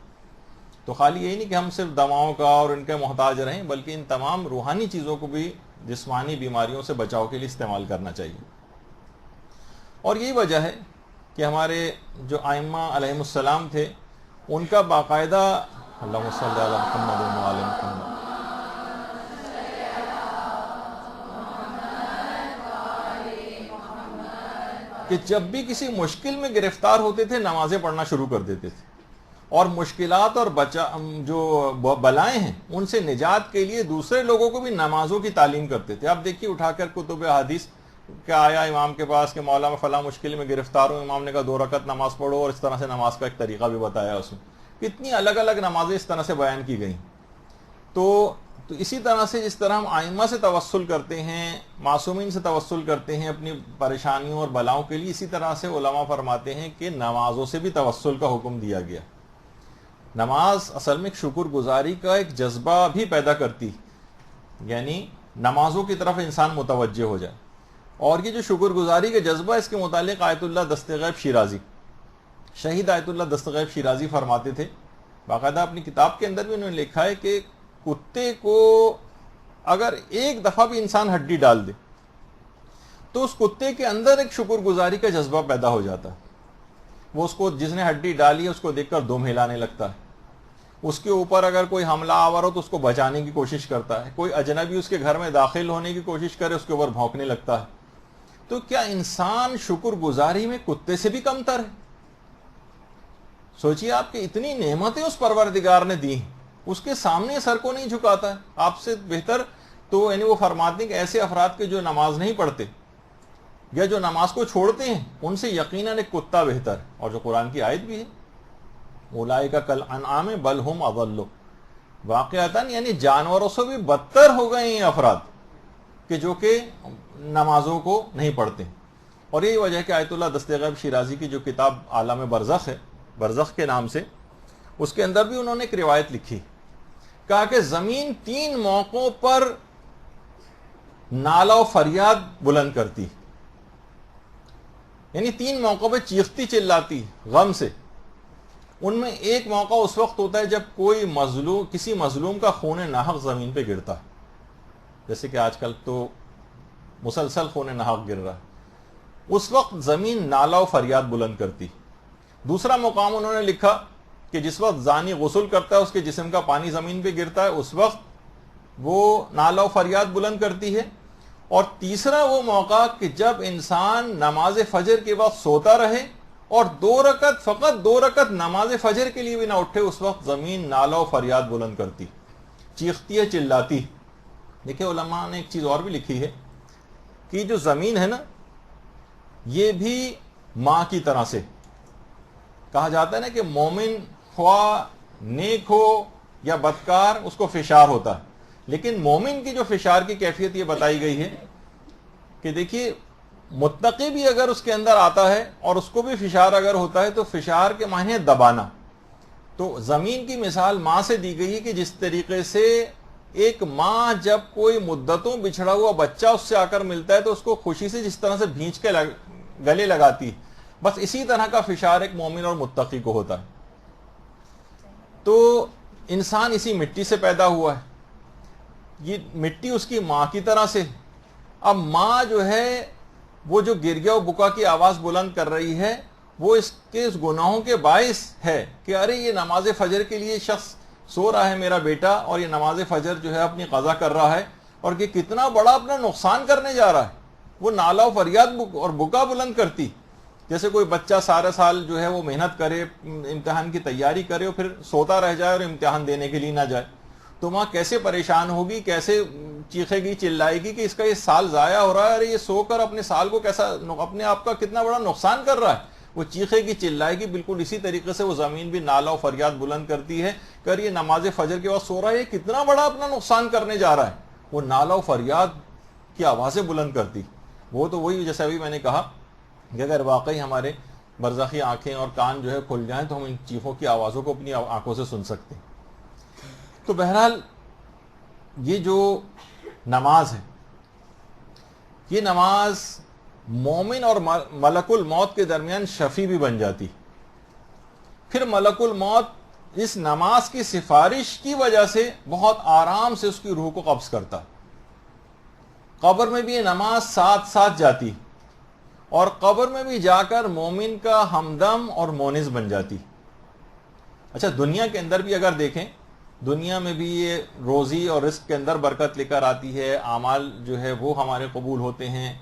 Speaker 1: تو خالی یہی نہیں کہ ہم صرف دواؤں کا اور ان کے محتاج رہیں، بلکہ ان تمام روحانی چیزوں کو بھی جسمانی بیماریوں سے بچاؤ کے لیے استعمال کرنا چاہیے. اور یہی وجہ ہے کہ ہمارے جو ائمہ علیہم السلام تھے، ان کا باقاعدہ اللہم صلی علی محمد و علی محمد، کہ جب بھی کسی مشکل میں گرفتار ہوتے تھے نمازیں پڑھنا شروع کر دیتے تھے، اور مشکلات اور جو بلائیں ہیں ان سے نجات کے لیے دوسرے لوگوں کو بھی نمازوں کی تعلیم کرتے تھے. آپ دیکھیے اٹھا کر کتب حدیث کیا آیا امام کے پاس کہ مولا میں فلاں مشکل میں گرفتار ہوں، امام نے کہا 2 رکعت نماز پڑھو، اور اس طرح سے نماز کا ایک طریقہ بھی بتایا اس میں. کتنی الگ الگ نمازیں اس طرح سے بیان کی گئیں. تو اسی طرح سے جس طرح ہم ائمہ سے توسل کرتے ہیں، معصومین سے توسل کرتے ہیں اپنی پریشانیوں اور بلاؤں کے لیے، اسی طرح سے علماء فرماتے ہیں کہ نمازوں سے بھی توسل کا حکم دیا گیا. نماز اصل میں ایک شکر گزاری کا ایک جذبہ بھی پیدا کرتی، یعنی نمازوں کی طرف انسان متوجہ ہو جائے. اور یہ جو شکر گزاری کا جذبہ، اس کے متعلق آیت اللہ دستغیب شیرازی، شہید آیت اللہ دستغیب شیرازی فرماتے تھے، باقاعدہ اپنی کتاب کے اندر بھی انہوں نے لکھا ہے کہ کتے کو اگر ایک دفعہ بھی انسان ہڈی ڈال دے تو اس کتے کے اندر ایک شکر گزاری کا جذبہ پیدا ہو جاتا ہے. وہ اس کو، جس نے ہڈی ڈالی ہے، اس کو دیکھ کر دم ہلانے لگتا ہے. اس کے اوپر اگر کوئی حملہ آور ہو تو اس کو بچانے کی کوشش کرتا ہے. کوئی اجنبی اس کے گھر میں داخل ہونے کی کوشش کرے، اس کے اوپر بھونکنے لگتا ہے. تو کیا انسان شکر گزاری میں کتے سے بھی کمتر ہے؟ سوچئے آپ کہ اتنی نعمتیں اس پروردگار نے دی ہیں، اس کے سامنے سر کو نہیں جھکاتا ہے. آپ سے بہتر تو یعنی وہ فرماتے ہیں کہ ایسے افراد کے جو نماز نہیں پڑھتے یا جو نماز کو چھوڑتے ہیں، ان سے یقیناً ایک کتا بہتر ہے. اور جو قرآن کی آیت بھی ہے، اولئک کالانعام بل ہم اضل، واقعتاً یعنی جانوروں سے بھی بدتر ہو گئے ہیں افراد کہ جو کہ نمازوں کو نہیں پڑھتے. اور یہی وجہ ہے کہ آیت اللہ دستغیب شیرازی کی جو کتاب عالم برزخ ہے، برزخ کے نام سے، اس کے اندر بھی انہوں نے ایک روایت لکھی، کہا کہ زمین 3 موقعوں پر نالہ و فریاد بلند کرتی، یعنی 3 موقعوں پہ چیختی چلاتی غم سے. ان میں ایک موقع اس وقت ہوتا ہے جب کوئی مظلوم، کسی مظلوم کا خون ناحق زمین پہ گرتا ہے، جیسے کہ آج کل تو مسلسل خون ناحق گر رہا ہے. اس وقت زمین نالہ و فریاد بلند کرتی. دوسرا مقام انہوں نے لکھا کہ جس وقت زانی غسل کرتا ہے، اس کے جسم کا پانی زمین پہ گرتا ہے، اس وقت وہ نالہ و فریاد بلند کرتی ہے. اور تیسرا وہ موقع کہ جب انسان نماز فجر کے بعد سوتا رہے اور 2 رکعت، فقط 2 رکعت نماز فجر کے لیے بھی نہ اٹھے، اس وقت زمین نالہ و فریاد بلند کرتی، چیختی ہے، چلاتی. دیکھیں علماء نے ایک چیز اور بھی لکھی ہے کہ جو زمین ہے نا، یہ بھی ماں کی طرح سے، کہا جاتا ہے نا کہ مومن خواہ نیک ہو یا بدکار، اس کو فشار ہوتا ہے، لیکن مومن کی جو فشار کی کیفیت یہ بتائی گئی ہے کہ دیکھیے متقی بھی اگر اس کے اندر آتا ہے اور اس کو بھی فشار اگر ہوتا ہے، تو فشار کے معنی ہے دبانا. تو زمین کی مثال ماں سے دی گئی کہ جس طریقے سے ایک ماں جب کوئی مدتوں بچھڑا ہوا بچہ اس سے آ کر ملتا ہے تو اس کو خوشی سے جس طرح سے بھینچ کے گلے لگاتی، بس اسی طرح کا فشار ایک مومن اور متقی کو ہوتا ہے. تو انسان اسی مٹی سے پیدا ہوا ہے، یہ مٹی اس کی ماں کی طرح سے. اب ماں جو ہے وہ جو گریا و بکا کی آواز بلند کر رہی ہے وہ اس گناہوں کے باعث ہے کہ ارے یہ نماز فجر کے لیے شخص سو رہا ہے میرا بیٹا، اور یہ نماز فجر جو ہے اپنی قضا کر رہا ہے، اور کہ کتنا بڑا اپنا نقصان کرنے جا رہا ہے. وہ نالہ و فریاد اور بکا بلند کرتی، جیسے کوئی بچہ سارا سال جو ہے وہ محنت کرے، امتحان کی تیاری کرے اور پھر سوتا رہ جائے اور امتحان دینے کے لیے نہ جائے. تو ماں کیسے پریشان ہوگی، کیسے چیخے گی، چلائے گی کہ اس کا یہ سال ضائع ہو رہا ہے، ارے یہ سو کر اپنے سال کو کیسا، اپنے آپ کا کتنا بڑا نقصان کر رہا ہے. وہ چیخے گی، چلائے گی. بالکل اسی طریقے سے وہ زمین بھی نالہ و فریاد بلند کرتی ہے کہ ارے یہ نماز فجر کے بعد سو رہا ہے، یہ کتنا بڑا اپنا نقصان کرنے جا رہا ہے. وہ نالہ و فریاد کی آوازیں بلند کرتی. وہ تو وہی جیسے ابھی میں نے کہا کہ اگر واقعی ہمارے برزخی آنکھیں اور کان جو ہے کھل جائیں تو ہم ان چیخوں کی آوازوں کو اپنی آنکھوں سے سن سکتے ہیں. تو بہرحال یہ جو نماز ہے، یہ نماز مومن اور ملک الموت کے درمیان شفیع بھی بن جاتی. پھر ملک الموت اس نماز کی سفارش کی وجہ سے بہت آرام سے اس کی روح کو قبض کرتا. قبر میں بھی یہ نماز ساتھ ساتھ جاتی اور قبر میں بھی جا کر مومن کا ہمدم اور مونس بن جاتی. اچھا، دنیا کے اندر بھی اگر دیکھیں، دنیا میں بھی یہ روزی اور رزق کے اندر برکت لے کر آتی ہے، اعمال جو ہے وہ ہمارے قبول ہوتے ہیں.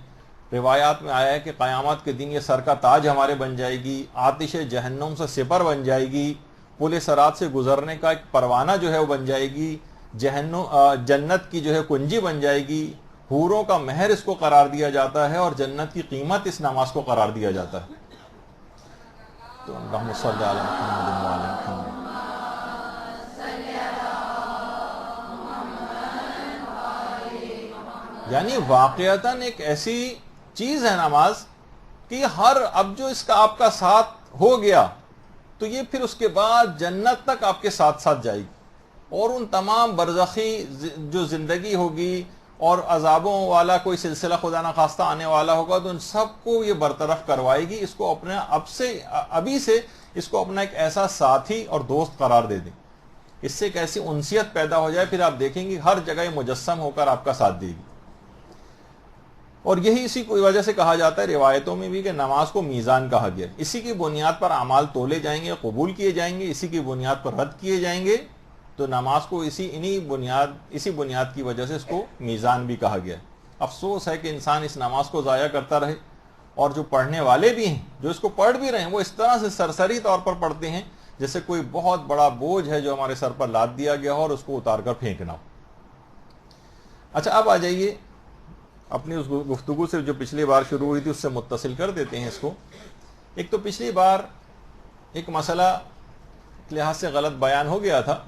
Speaker 1: روایات میں آیا ہے کہ قیامت کے دن یہ سر کا تاج ہمارے بن جائے گی، آتش جہنم سے سپر بن جائے گی، پل صراط سے گزرنے کا ایک پروانہ جو ہے وہ بن جائے گی، جنت کی جو ہے کنجی بن جائے گی، حوروں کا مہر اس کو قرار دیا جاتا ہے، اور جنت کی قیمت اس نماز کو قرار دیا جاتا ہے. تو اللہم صلی علی محمد وعلی محمد. یعنی واقعتاً ایک ایسی چیز ہے نماز کہ اب جو اس کا آپ کا ساتھ ہو گیا تو یہ پھر اس کے بعد جنت تک آپ کے ساتھ ساتھ جائے گی، اور ان تمام برزخی جو زندگی ہوگی اور عذابوں والا کوئی سلسلہ خدا نخواستہ آنے والا ہوگا تو ان سب کو یہ برطرف کروائے گی. اس کو اپنے ابھی سے اس کو اپنا ایک ایسا ساتھی اور دوست قرار دے دیں، اس سے ایک ایسی انسیت پیدا ہو جائے، پھر آپ دیکھیں گے ہر جگہ یہ مجسم ہو کر آپ کا ساتھ دے گی. اور یہی اسی کی وجہ سے کہا جاتا ہے روایتوں میں بھی کہ نماز کو میزان کہا گیا. اسی کی بنیاد پر اعمال تولے جائیں گے، قبول کیے جائیں گے، اسی کی بنیاد پر رد کیے جائیں گے. تو نماز کو اسی بنیاد کی وجہ سے اس کو میزان بھی کہا گیا. افسوس ہے کہ انسان اس نماز کو ضائع کرتا رہے، اور جو پڑھنے والے بھی ہیں، جو اس کو پڑھ بھی رہے ہیں، وہ اس طرح سے سرسری طور پر پڑھتے ہیں جیسے کوئی بہت بڑا بوجھ ہے جو ہمارے سر پر لاد دیا گیا ہو اور اس کو اتار کر پھینکنا ہو. اچھا، اب آ جائیے اپنی اس گفتگو سے جو پچھلی بار شروع ہوئی تھی اس سے متصل کر دیتے ہیں اس کو. ایک تو پچھلی بار ایک مسئلہ لحاظ سے غلط بیان ہو گیا تھا،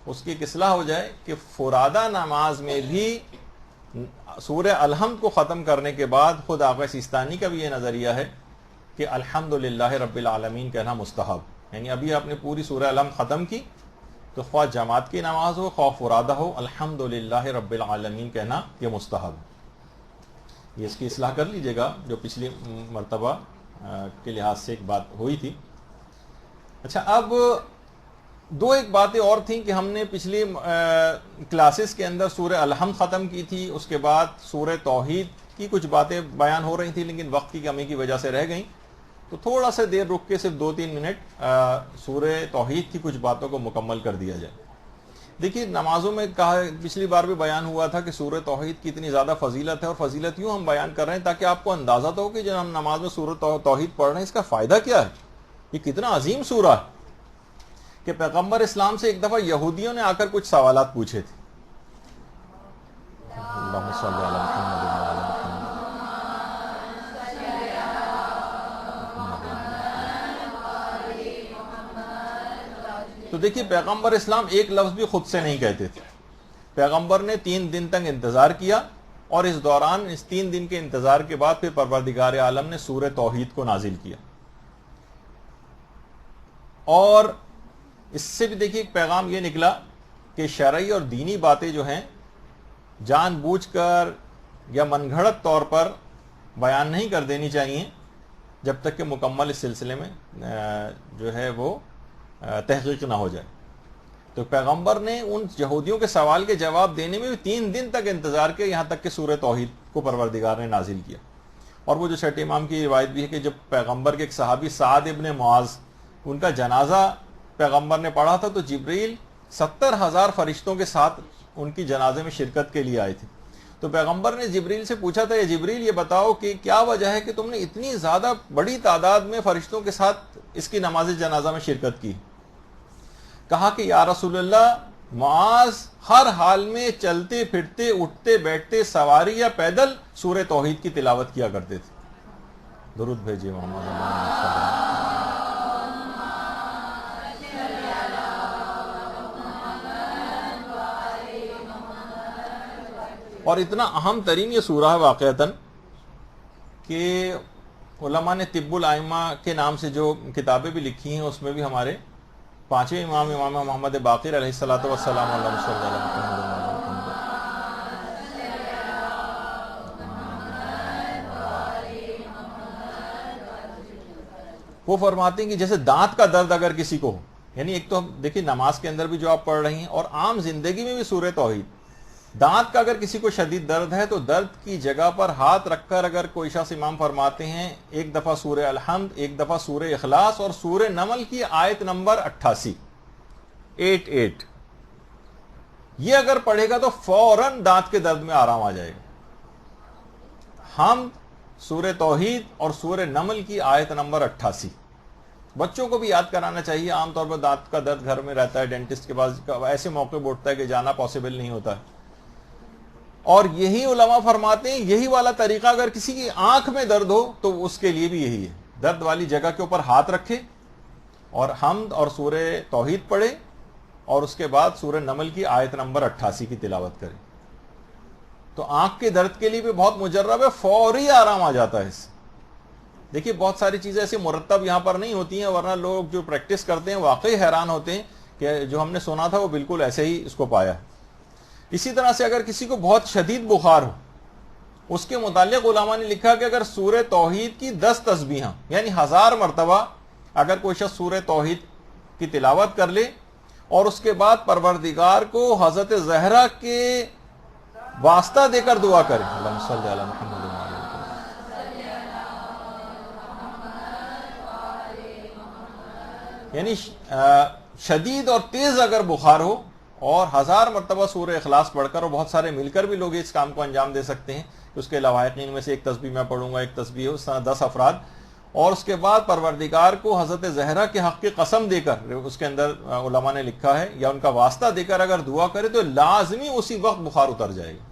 Speaker 1: اس کی ایک اصلاح ہو جائے کہ فرادہ نماز میں بھی سورہ الحمد کو ختم کرنے کے بعد خود آقا سیستانی کا بھی یہ نظریہ ہے کہ الحمدللہ رب العالمین کہنا مستحب. یعنی ابھی آپ نے پوری سورہ الحمد ختم کی تو خواہ جماعت کی نماز ہو خواہ فرادہ ہو، الحمدللہ رب العالمین کہنا یہ مستحب. یہ اس کی اصلاح کر لیجئے گا جو پچھلی مرتبہ کے لحاظ سے ایک بات ہوئی تھی. اچھا، اب ایک باتیں اور تھیں کہ ہم نے پچھلی کلاسز کے اندر سورہ الحمد ختم کی تھی، اس کے بعد سورہ توحید کی کچھ باتیں بیان ہو رہی تھیں لیکن وقت کی کمی کی وجہ سے رہ گئیں. تو تھوڑا سا دیر رک کے صرف 2-3 منٹ سورہ توحید کی کچھ باتوں کو مکمل کر دیا جائے. دیکھیے، نمازوں میں کہا پچھلی بار بھی بیان ہوا تھا کہ سورہ توحید کی اتنی زیادہ فضیلت ہے، اور فضیلت یوں ہم بیان کر رہے ہیں تاکہ آپ کو اندازہ تو ہو کہ جب ہم نماز میں سورہ توحید پڑھ رہے ہیں اس کا فائدہ کیا ہے، یہ کتنا عظیم سورہ ہے. کہ پیغمبر اسلام سے ایک دفعہ یہودیوں نے آ کر کچھ سوالات پوچھے تھے. اللہم صلی علی محمد وعلی محمد. تو دیکھیے، پیغمبر اسلام ایک لفظ بھی خود سے نہیں کہتے تھے. پیغمبر نے 3 دن تک انتظار کیا، اور اس دوران اس 3 دن کے انتظار کے بعد پھر پروردگار عالم نے سورہ توحید کو نازل کیا. اور اس سے بھی دیکھیے ایک پیغام یہ نکلا کہ شرعی اور دینی باتیں جو ہیں جان بوجھ کر یا من گھڑت طور پر بیان نہیں کر دینی چاہیے جب تک کہ مکمل اس سلسلے میں جو ہے وہ تحقیق نہ ہو جائے. تو پیغمبر نے ان یہودیوں کے سوال کے جواب دینے میں بھی 3 دن تک انتظار کیا، یہاں تک کہ سورہ توحید کو پروردگار نے نازل کیا. اور وہ جو چھٹے امام کی روایت بھی ہے کہ جب پیغمبر کے ایک صحابی سعد ابن معاذ ان کا جنازہ پیغمبر نے پڑھا تھا تو جبریل 70,000 فرشتوں کے ساتھ ان کی جنازے میں شرکت کے لیے آئے تھے. تو پیغمبر نے جبریل سے پوچھا تھا، یہ جبریل یہ بتاؤ کہ کیا وجہ ہے کہ تم نے اتنی زیادہ بڑی تعداد میں فرشتوں کے ساتھ اس کی نماز جنازہ میں شرکت کی؟ کہا کہ یا رسول اللہ، معاذ ہر حال میں چلتے پھرتے اٹھتے بیٹھتے سواری یا پیدل سورہ توحید کی تلاوت کیا کرتے تھے. درود بھیجیے محمد صلی اللہ علیہ وسلم. اور اتنا اہم ترین یہ سورہ ہے واقعتاً کہ علماء نے طب الائمہ کے نام سے جو کتابیں بھی لکھی ہیں اس میں بھی ہمارے 5ویں امام محمد باقر علیہ الصلوۃ والسلام علیہ وسلم وہ فرماتے ہیں کہ جیسے دانت کا درد اگر کسی کو ہو، یعنی ایک تو ہم دیکھیں نماز کے اندر بھی جو آپ پڑھ رہی ہیں اور عام زندگی میں بھی سورہ توحید، دانت کا اگر کسی کو شدید درد ہے تو درد کی جگہ پر ہاتھ رکھ کر اگر کوئی شخص، امام فرماتے ہیں، ایک دفعہ سورہ الحمد، ایک دفعہ سورہ اخلاص اور سورہ نمل کی آیت نمبر 88 یہ اگر پڑھے گا تو فوراً دانت کے درد میں آرام آ جائے گا. حمد، سورہ توحید اور سورہ نمل کی آیت نمبر 88. بچوں کو بھی یاد کرانا چاہیے. عام طور پر دانت کا درد گھر میں رہتا ہے، ڈینٹسٹ کے پاس ایسے موقع پہ اٹھتا ہے کہ جانا پاسبل نہیں ہوتا ہے. اور یہی علماء فرماتے ہیں یہی والا طریقہ اگر کسی کی آنکھ میں درد ہو تو اس کے لیے بھی یہی ہے، درد والی جگہ کے اوپر ہاتھ رکھے اور حمد اور سورہ توحید پڑھے اور اس کے بعد سورہ نمل کی آیت نمبر 88 کی تلاوت کرے. تو آنکھ کے درد کے لیے بھی بہت مجرب ہے، فوری آرام آ جاتا ہے اس سے. دیکھیے بہت ساری چیزیں ایسی مرتب یہاں پر نہیں ہوتی ہیں، ورنہ لوگ جو پریکٹس کرتے ہیں واقعی حیران ہوتے ہیں کہ جو ہم نے سنا تھا وہ بالکل ایسے ہی اس کو پایا ہے. اسی طرح سے اگر کسی کو بہت شدید بخار ہو، اس کے متعلق علماء نے لکھا کہ اگر سورہ توحید کی 10 تسبیحاں یعنی 1000 مرتبہ اگر کوئی شخص سورہ توحید کی تلاوت کر لے اور اس کے بعد پروردگار کو حضرت زہرا کے واسطہ دے کر دعا کرے، اللہم صلی علی محمد یعنی شدید اور تیز اگر بخار ہو اور 1000 مرتبہ سورہ اخلاص پڑھ کر، اور بہت سارے مل کر بھی لوگ اس کام کو انجام دے سکتے ہیں، اس کے لواحقین میں سے ایک تسبیح میں پڑھوں گا، ایک تسبیح اس طرح 10 افراد، اور اس کے بعد پروردگار کو حضرت زہرا کے حق کی قسم دے کر، اس کے اندر علماء نے لکھا ہے، یا ان کا واسطہ دے کر اگر دعا کرے تو لازمی اسی وقت بخار اتر جائے گا.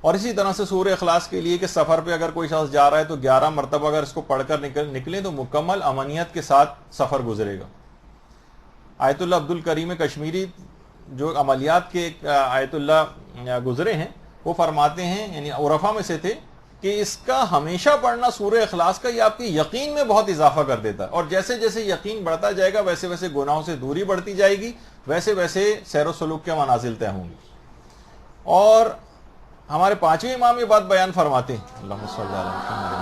Speaker 1: اور اسی طرح سے سورہ اخلاص کے لیے کہ سفر پہ اگر کوئی شخص جا رہا ہے تو 11 مرتبہ اگر اس کو پڑھ کر نکلیں تو مکمل امنیت کے ساتھ سفر گزرے گا. آیت اللہ عبد الکریم کشمیری جو عملیات کے آیت اللہ گزرے ہیں وہ فرماتے ہیں، یعنی عرفا میں سے تھے، کہ اس کا ہمیشہ پڑھنا سورہ اخلاص کا یہ آپ کے یقین میں بہت اضافہ کر دیتا ہے، اور جیسے جیسے یقین بڑھتا جائے گا ویسے ویسے گناہوں سے دوری بڑھتی جائے گی، ویسے ویسے سیر و سلوک کے منازل طے ہوں گی. اور ہمارے 5ویں امام یہ بات بیان فرماتے ہیں، اللہم صلی علی محمد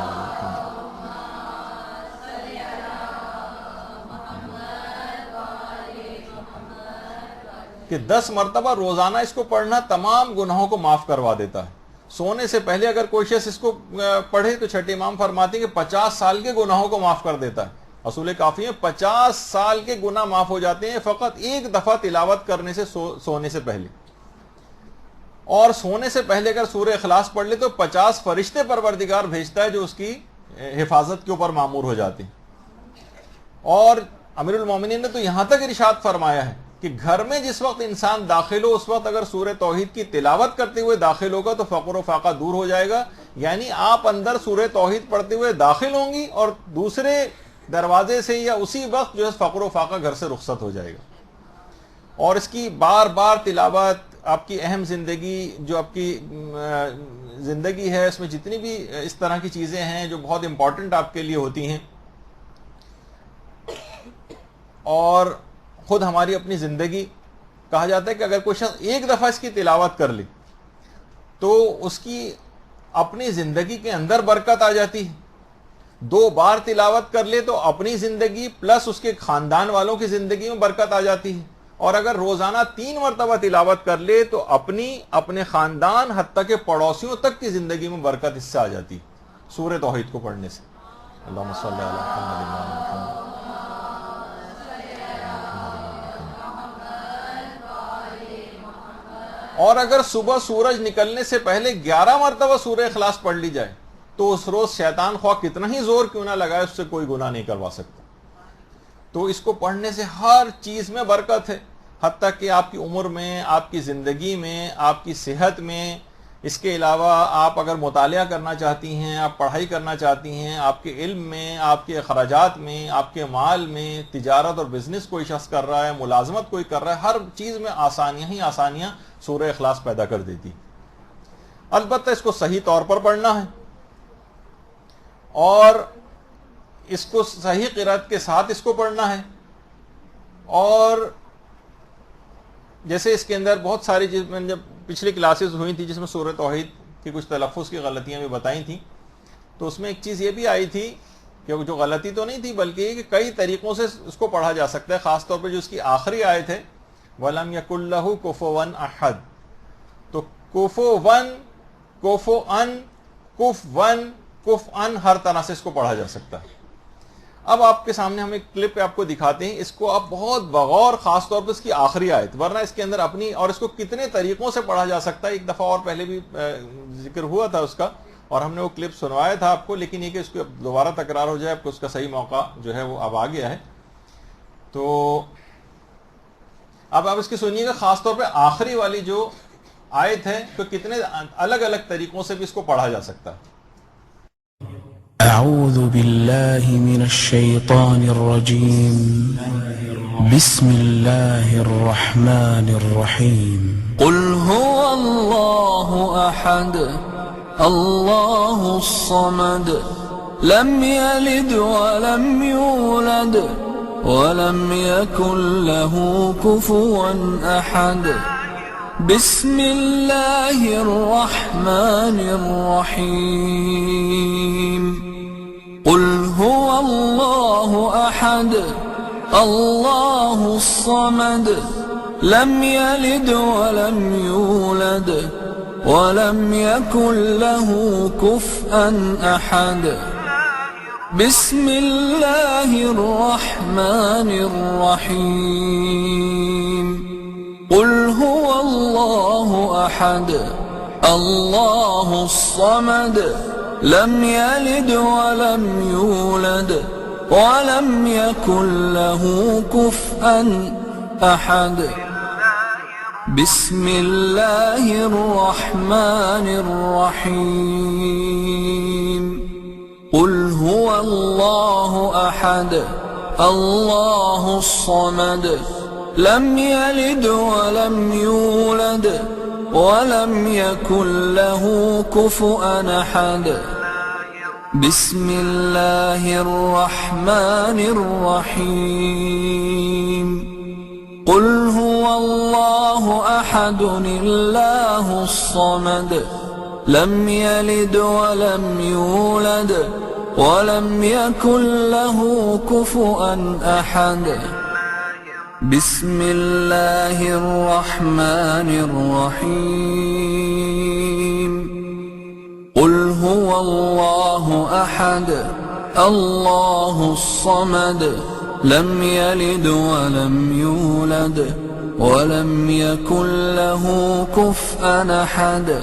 Speaker 1: کہ 10 مرتبہ روزانہ اس کو پڑھنا تمام گناہوں کو معاف کروا دیتا ہے. سونے سے پہلے اگر کوئی شخص اس کو پڑھے تو چھٹے امام فرماتے ہیں کہ 50 سال کے گناہوں کو معاف کر دیتا ہے. اصول کافی ہے، 50 سال کے گناہ معاف ہو جاتے ہیں فقط ایک دفعہ تلاوت کرنے سے سونے سے پہلے. اور سونے سے پہلے اگر سورہ اخلاص پڑھ لے تو 50 فرشتے پروردگار بھیجتا ہے جو اس کی حفاظت کے اوپر مامور ہو جاتے ہیں. اور امیر المومنین نے تو یہاں تک ارشاد فرمایا ہے کہ گھر میں جس وقت انسان داخل ہو اس وقت اگر سورہ توحید کی تلاوت کرتے ہوئے داخل ہوگا تو فقر و فاقہ دور ہو جائے گا. یعنی آپ اندر سورہ توحید پڑھتے ہوئے داخل ہوں گی اور دوسرے دروازے سے یا اسی وقت جو ہے فقر و فاقہ گھر سے رخصت ہو جائے گا. اور اس کی بار بار تلاوت آپ کی اہم زندگی، جو آپ کی زندگی ہے اس میں جتنی بھی اس طرح کی چیزیں ہیں جو بہت امپورٹنٹ آپ کے لیے ہوتی ہیں، اور خود ہماری اپنی زندگی کہا جاتا ہے کہ اگر کوئی شخص ایک دفعہ اس کی تلاوت کر لے تو اس کی اپنی زندگی کے اندر برکت آ جاتی ہے. 2 بار تلاوت کر لے تو اپنی زندگی پلس اس کے خاندان والوں کی زندگی میں برکت آ جاتی ہے. اور اگر روزانہ 3 مرتبہ تلاوت کر لے تو اپنے خاندان حتیٰ کہ پڑوسیوں تک کی زندگی میں برکت اس سے آ جاتی سورہ توحید کو پڑھنے سے. اللہم صلی علی محمد و آل محمد. اور اگر صبح سورج نکلنے سے پہلے 11 مرتبہ سورہ اخلاص پڑھ لی جائے تو اس روز شیطان خواہ کتنا ہی زور کیوں نہ لگائے اس سے کوئی گناہ نہیں کروا سکتا. تو اس کو پڑھنے سے ہر چیز میں برکت ہے، حتیٰ کہ آپ کی عمر میں، آپ کی زندگی میں، آپ کی صحت میں. اس کے علاوہ آپ اگر مطالعہ کرنا چاہتی ہیں، آپ پڑھائی کرنا چاہتی ہیں، آپ کے علم میں، آپ کے اخراجات میں، آپ کے مال میں، تجارت اور بزنس کوئی شخص کر رہا ہے، ملازمت کوئی کر رہا ہے، ہر چیز میں آسانیاں ہی آسانیاں سورہ اخلاص پیدا کر دیتی. البتہ اس کو صحیح طور پر پڑھنا ہے اور اس کو صحیح قرأت کے ساتھ اس کو پڑھنا ہے. اور جیسے اس کے اندر بہت ساری چیز میں جب پچھلی کلاسز ہوئی تھی جس میں سورہ توحید کی کچھ تلفظ کی غلطیاں بھی بتائی تھیں، تو اس میں ایک چیز یہ بھی آئی تھی کہ جو غلطی تو نہیں تھی بلکہ یہ کہ کئی طریقوں سے اس کو پڑھا جا سکتا ہے، خاص طور پہ جو اس کی آخری آیت ہے وَلَمْ يَكُنْ لَهُ كُفُوًا أَحَدٌ. تو کفوًا، کفؤً، کفوًا، کفؤً ہر طرح سے اس کو پڑھا جا سکتا ہے. اب آپ کے سامنے ہم ایک کلپ آپ کو دکھاتے ہیں، اس کو آپ بہت بغور، خاص طور پر اس کی آخری آیت، ورنہ اس کے اندر اپنی اور اس کو کتنے طریقوں سے پڑھا جا سکتا ہے. ایک دفعہ اور پہلے بھی ذکر ہوا تھا اس کا اور ہم نے وہ کلپ سنوایا تھا آپ کو، لیکن یہ کہ اس کو دوبارہ تکرار ہو جائے، آپ کو اس کا صحیح موقع جو ہے وہ اب آ گیا ہے. تو اب آپ اس کی سنیے گا، خاص طور پہ آخری والی جو آیت ہے تو کتنے الگ الگ طریقوں سے بھی اس کو پڑھا جا سکتا ہے.
Speaker 2: أعوذ بالله من الشيطان الرجيم بسم الله الرحمن الرحيم
Speaker 3: قل هو الله أحد الله الصمد لم يلد ولم يولد ولم يكن له كفوا أحد بسم الله الرحمن الرحيم قل هو الله أحد الله الصمد لم يلد ولم يولد ولم يكن له كفوا أحد بسم الله الرحمن الرحيم قل هو الله أحد الله الصمد لم يلد ولم يولد ولم يكن له كفوا أحد بسم الله الرحمن الرحيم قل هو الله أحد الله الصمد لم يلد ولم يولد ولم يكن له كفوا أحد بسم الله الرحمن الرحيم قل هو الله أحد الله الصمد لم يلد ولم يولد ولم يكن له كفوا أحد بسم الله الرحمن الرحيم قل هو الله أحد الله الصمد لم يلد ولم يولد ولم يكن له كفوا أحد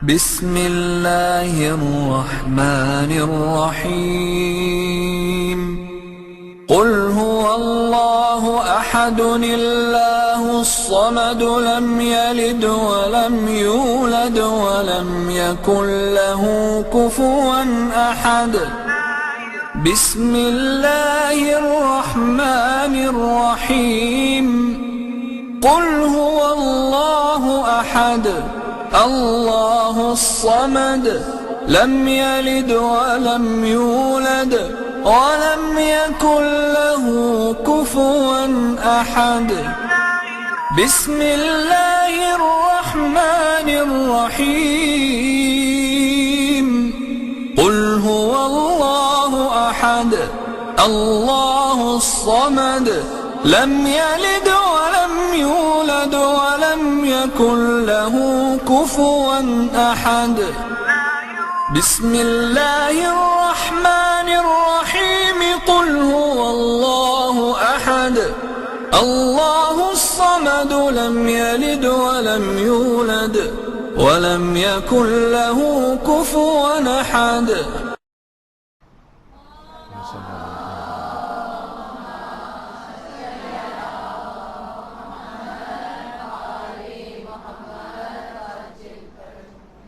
Speaker 3: بسم الله الرحمن الرحيم قل هو الله أحد الله الصمد لم يلد ولم يولد ولم يكن له كفوا أحد بسم الله الرحمن الرحيم قل هو الله أحد الله الصمد لم يلد ولم يولد ولم يكن له كفوا أحد بسم الله الرحمن الرحيم قل هو الله أحد الله الصمد لم يلد ولم يولد ولم يكن له كفوا أحد بسم الله الرحمن الرحيم قل هو الله أحد الله الصمد لم يلد ولم يولد ولم يكن له كفوا أحد.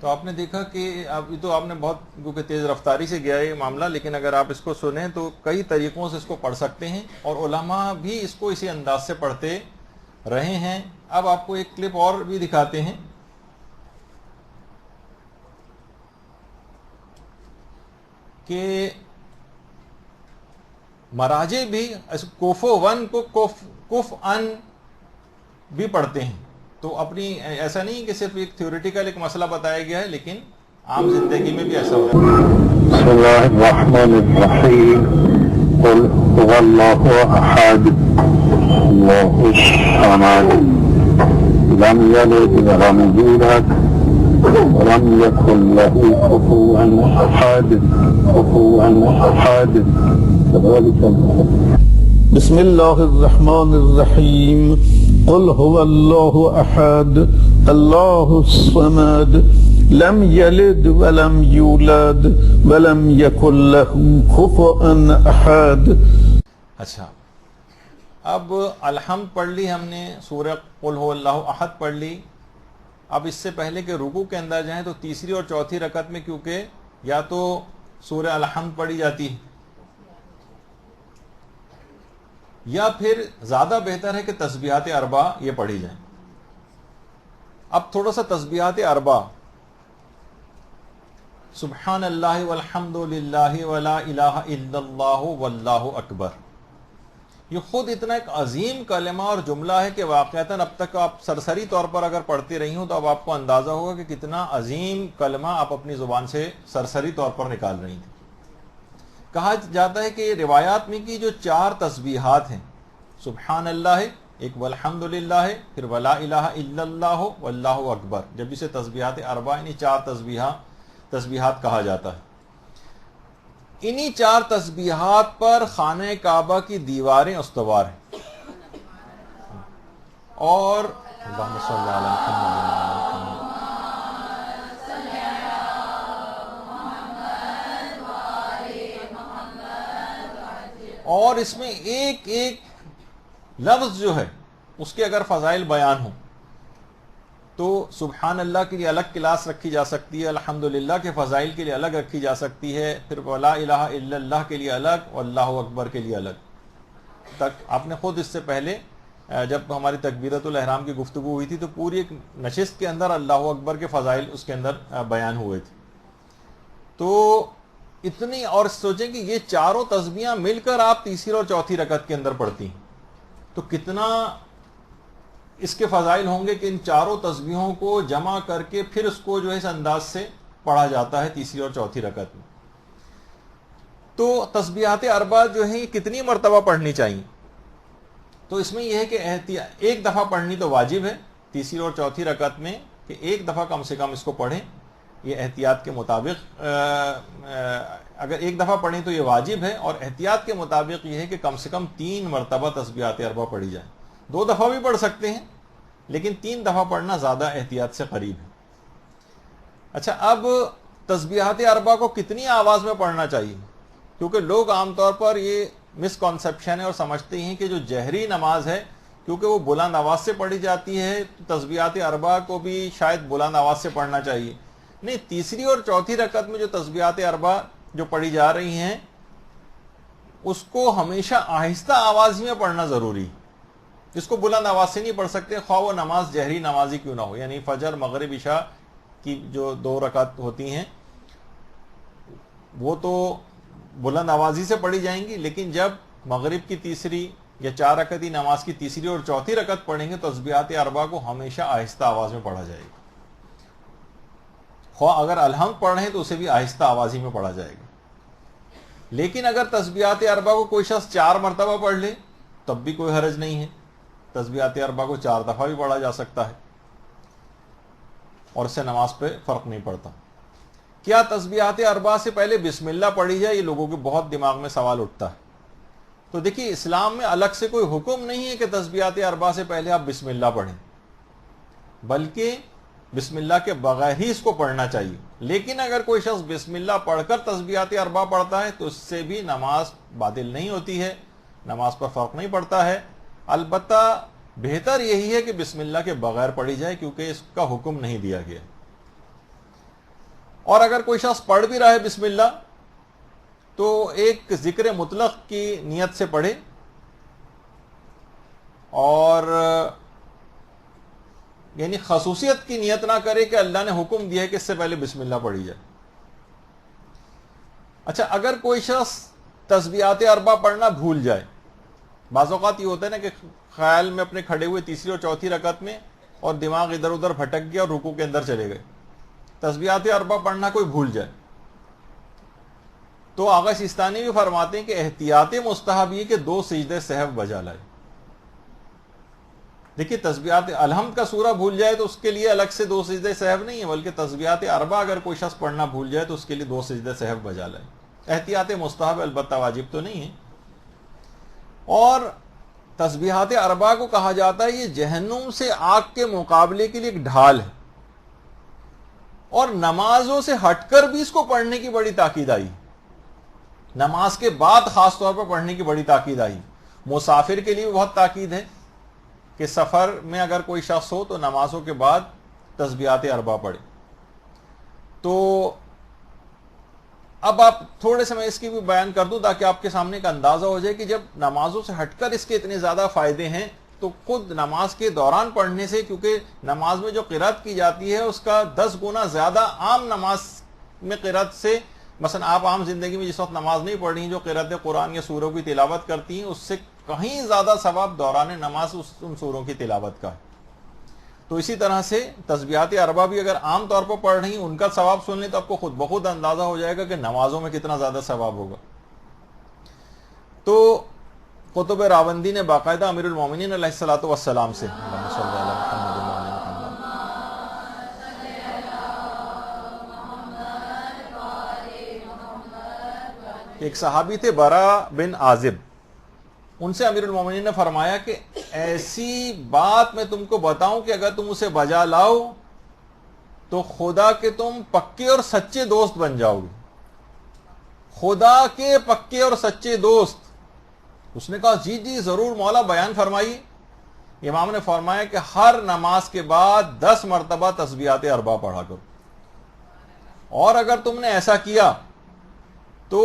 Speaker 1: تو آپ نے دیکھا کہ اب تو آپ نے بہت کیونکہ تیز رفتاری سے گیا یہ معاملہ، لیکن اگر آپ اس کو سنیں تو کئی طریقوں سے اس کو پڑھ سکتے ہیں، اور علماء بھی اس کو اسی انداز سے پڑھتے رہے ہیں. اب آپ کو ایک کلپ اور بھی دکھاتے ہیں کہ مراجع بھی کوفو ون کو کف ان بھی پڑھتے ہیں. تو اپنی ایسا نہیں کہ صرف ایک تھیوریٹیکل ایک مسئلہ بتایا گیا ہے، لیکن عام زندگی میں بھی ایسا ہوتا ہے.
Speaker 4: بسم اللہ الرحمن الرحیم قل هو اللہ احد اللہ الصمد لم یلد ولم یولد ولم یکن له کفوا احد كذلك. بسم اللہ الرحمن الرحیم قل هو اللہ احد اللہ الصمد لم یلد ولم یولد ولم یکن له کفوا احد.
Speaker 1: اچھا، اب الحمد پڑھ لی ہم نے، سورہ قل هو اللہ احد پڑھ لی. اب اس سے پہلے کہ رکوع کے اندر جائیں تو تیسری اور چوتھی رکعت میں کیونکہ یا تو سورہ الحمد پڑھی جاتی ہے یا پھر زیادہ بہتر ہے کہ تسبیحات اربع یہ پڑھی جائیں. اب تھوڑا سا تسبیحات اربع، سبحان اللہ والحمد للہ ولا الہ الا اللہ واللہ اکبر، یہ خود اتنا ایک عظیم کلمہ اور جملہ ہے کہ واقعتاً اب تک آپ سرسری طور پر اگر پڑھتے رہی ہوں تو اب آپ کو اندازہ ہوگا کہ کتنا عظیم کلمہ آپ اپنی زبان سے سرسری طور پر نکال رہی تھیں. کہا جاتا ہے کہ روایات میں کی جو 4 تسبیحات ہیں، سبحان اللہ ہے ایک، والحمد للہ ہے پھر ولا الہ الا اللہ واللہ اکبر، جب اسے تسبیحات اربع یعنی 4 تسبیحات کہا جاتا ہے. انہی 4 تسبیحات پر خانہ کعبہ کی دیواریں استوار ہیں، اور اللہم صلی علی محمد. اور اس میں ایک ایک لفظ جو ہے اس کے اگر فضائل بیان ہوں تو سبحان اللہ کے لیے الگ کلاس رکھی جا سکتی ہے، الحمدللہ کے فضائل کے لیے الگ رکھی جا سکتی ہے، پھر ولا الہ الا اللہ کے لیے الگ اور اللہ اکبر کے لیے الگ. تک آپ نے خود اس سے پہلے جب ہماری تکبیرۃ الاحرام کی گفتگو ہوئی تھی تو پوری ایک نشست کے اندر اللہ اکبر کے فضائل اس کے اندر بیان ہوئے تھے. تو اتنی، اور سوچیں کہ یہ 4 تسبیحاں مل کر آپ تیسری اور چوتھی رکعت کے اندر پڑھتی ہیں تو کتنا اس کے فضائل ہوں گے کہ ان 4 تسبیحوں کو جمع کر کے پھر اس کو جو ہے اس انداز سے پڑھا جاتا ہے تیسری اور چوتھی رکعت میں. تو تسبیحات اربع جو ہیں کتنی مرتبہ پڑھنی چاہیے؟ تو اس میں یہ ہے کہ ایک دفعہ پڑھنی تو واجب ہے تیسری اور چوتھی رکعت میں، کہ ایک دفعہ کم سے کم اس کو پڑھیں. یہ احتیاط کے مطابق اگر ایک دفعہ پڑھیں تو یہ واجب ہے، اور احتیاط کے مطابق یہ ہے کہ کم سے کم 3 مرتبہ تسبیحات اربع پڑھی جائیں. 2 دفعہ بھی پڑھ سکتے ہیں لیکن 3 دفعہ پڑھنا زیادہ احتیاط سے قریب ہے. اچھا، اب تسبیحات اربع کو کتنی آواز میں پڑھنا چاہیے؟ کیونکہ لوگ عام طور پر یہ مسکنسیپشن ہے اور سمجھتے ہیں کہ جو جہری نماز ہے کیونکہ وہ بلند آواز سے پڑھی جاتی ہے تو تسبیحات اربع کو بھی شاید بلند آواز سے پڑھنا چاہیے. نہیں، تیسری اور چوتھی رکعت میں جو تسبیحات اربع جو پڑھی جا رہی ہیں اس کو ہمیشہ آہستہ آواز میں پڑھنا ضروری ہے. اس کو بلند آواز سے نہیں پڑھ سکتے، خواہ وہ نماز جہری نمازی کیوں نہ ہو. یعنی فجر، مغرب، عشاء کی جو 2 رکعت ہوتی ہیں وہ تو بلند آوازی سے پڑھی جائیں گی، لیکن جب مغرب کی تیسری یا 4 رکعتی نماز کی تیسری اور چوتھی رکعت پڑھیں گے تو تسبیحات اربع کو ہمیشہ آہستہ آواز میں پڑھا جائے گا. خواہ اگر الحمد پڑھ رہے ہیں تو اسے بھی آہستہ آوازی میں پڑھا جائے گا. لیکن اگر تسبیحات اربع کو کوئی شخص 4 مرتبہ پڑھ لے تب بھی کوئی حرج نہیں ہے. تسبیحات اربع کو 4 دفعہ بھی پڑھا جا سکتا ہے اور اس سے نماز پہ فرق نہیں پڑتا. کیا تسبیحات اربع سے پہلے بسم اللہ پڑھی جائے؟ یہ لوگوں کے بہت دماغ میں سوال اٹھتا ہے. تو دیکھیے اسلام میں الگ سے کوئی حکم نہیں ہے کہ تسبیحات اربع سے پہلے آپ بسم اللہ پڑھیں، بلکہ بسم اللہ کے بغیر ہی اس کو پڑھنا چاہیے. لیکن اگر کوئی شخص بسم اللہ پڑھ کر تسبیحات اربع پڑھتا ہے تو اس سے بھی نماز باطل نہیں ہوتی ہے، نماز پر فرق نہیں پڑتا ہے. البتہ بہتر یہی ہے کہ بسم اللہ کے بغیر پڑھی جائے کیونکہ اس کا حکم نہیں دیا گیا. اور اگر کوئی شخص پڑھ بھی رہا ہے بسم اللہ تو ایک ذکر مطلق کی نیت سے پڑھے اور یعنی خصوصیت کی نیت نہ کرے کہ اللہ نے حکم دیا ہے کہ اس سے پہلے بسم اللہ پڑھی جائے. اچھا، اگر کوئی شخص تسبیحات اربع پڑھنا بھول جائے، بعض اوقات یہ ہوتا ہے نا کہ خیال میں اپنے کھڑے ہوئے تیسری اور چوتھی رکعت میں اور دماغ ادھر ادھر بھٹک گیا اور رکوع کے اندر چلے گئے، تسبیحات اربع پڑھنا کوئی بھول جائے تو آغا سیستانی بھی فرماتے ہیں کہ احتیاط مستحب یہ کہ 2 سجدے سہو بجا لائے. دیکھیے تسبیحات الحمد کا سورہ بھول جائے تو اس کے لیے الگ سے 2 سجدے سہو نہیں ہے، بلکہ تسبیحات اربع اگر کوئی شخص پڑھنا بھول جائے تو اس کے لیے 2 سجدے سہو بجا لائے. احتیاط مستحب، البتہ واجب تو نہیں ہے. اور تسبیحات اربع کو کہا جاتا ہے یہ جہنم سے آگ کے مقابلے کے لیے ایک ڈھال ہے، اور نمازوں سے ہٹ کر بھی اس کو پڑھنے کی بڑی تاکید آئی. نماز کے بعد خاص طور پر پڑھنے کی بڑی تاکید آئی. مسافر کے لیے بھی بہت تاکید ہے کہ سفر میں اگر کوئی شخص ہو تو نمازوں کے بعد تسبیحات اربع پڑھے. تو اب آپ تھوڑے سے میں اس کی بھی بیان کر دوں تاکہ آپ کے سامنے ایک اندازہ ہو جائے کہ جب نمازوں سے ہٹ کر اس کے اتنے زیادہ فائدے ہیں تو خود نماز کے دوران پڑھنے سے، کیونکہ نماز میں جو قرات کی جاتی ہے اس کا 10 گنا زیادہ عام نماز میں قرات سے، مثلا آپ عام زندگی میں جس وقت نماز نہیں پڑھ رہی ہیں جو قرات قرآن یا سوروں کی تلاوت کرتی ہیں اس سے کہیں زیادہ ثواب دوران نماز ان سوروں کی تلاوت کا ہے. تو اسی طرح سے تسبیحات اربع بھی اگر عام طور پر پڑھ رہی ہیں ان کا ثواب سن لیں تو آپ کو خود بخود اندازہ ہو جائے گا کہ نمازوں میں کتنا زیادہ ثواب ہوگا. تو قطب راوندی نے باقاعدہ امیر المومنین علیہ الصلوۃ والسلام سے ایک صحابی تھے برا بن عازب، ان سے امیر المومنین نے فرمایا کہ ایسی بات میں تم کو بتاؤں کہ اگر تم اسے بجا لاؤ تو خدا کے تم پکے اور سچے دوست بن جاؤ گے. خدا کے پکے اور سچے دوست. اس نے کہا جی جی ضرور مولا بیان فرمائیے. امام نے فرمایا کہ ہر نماز کے بعد 10 مرتبہ تسبیحات اربع پڑھا کرو، اور اگر تم نے ایسا کیا تو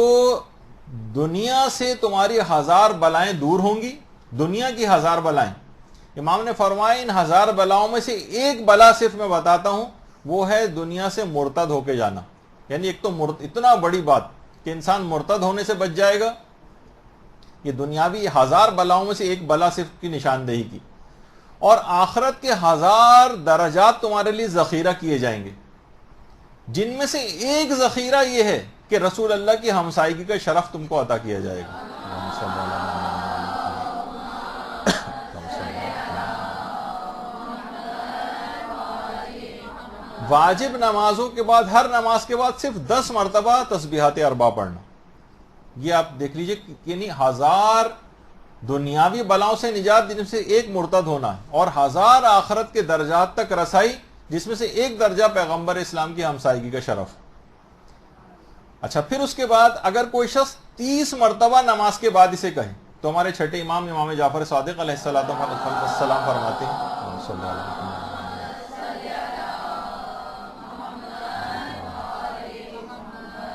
Speaker 1: دنیا سے تمہاری 1000 بلائیں دور ہوں گی، دنیا کی 1000 بلائیں. امام نے فرمایا ان 1000 بلاؤں میں سے ایک بلا صرف میں بتاتا ہوں، وہ ہے دنیا سے مرتد ہو کے جانا. یعنی ایک تو اتنا بڑی بات کہ انسان مرتد ہونے سے بچ جائے گا، یہ دنیاوی 1000 بلاؤں میں سے ایک بلا صرف کی نشاندہی کی. اور آخرت کے 1000 درجات تمہارے لیے ذخیرہ کیے جائیں گے، جن میں سے ایک ذخیرہ یہ ہے کہ رسول اللہ کی ہمسائیگی کا شرف تم کو عطا کیا جائے گا. واجب نمازوں کے بعد ہر نماز کے بعد صرف 10 مرتبہ تسبیحات اربع پڑھنا، یہ آپ دیکھ لیجئے، یعنی 1000 دنیاوی بلاؤں سے نجات جن سے ایک مرتد ہونا ہے، اور 1000 آخرت کے درجات تک رسائی جس میں سے ایک درجہ پیغمبر اسلام کی ہمسائیگی کا شرف. اچھا، پھر اس کے بعد اگر کوئی شخص 30 مرتبہ نماز کے بعد اسے کہے تو ہمارے چھٹے امام جعفر صادق علیہ السلام فرماتے ہیں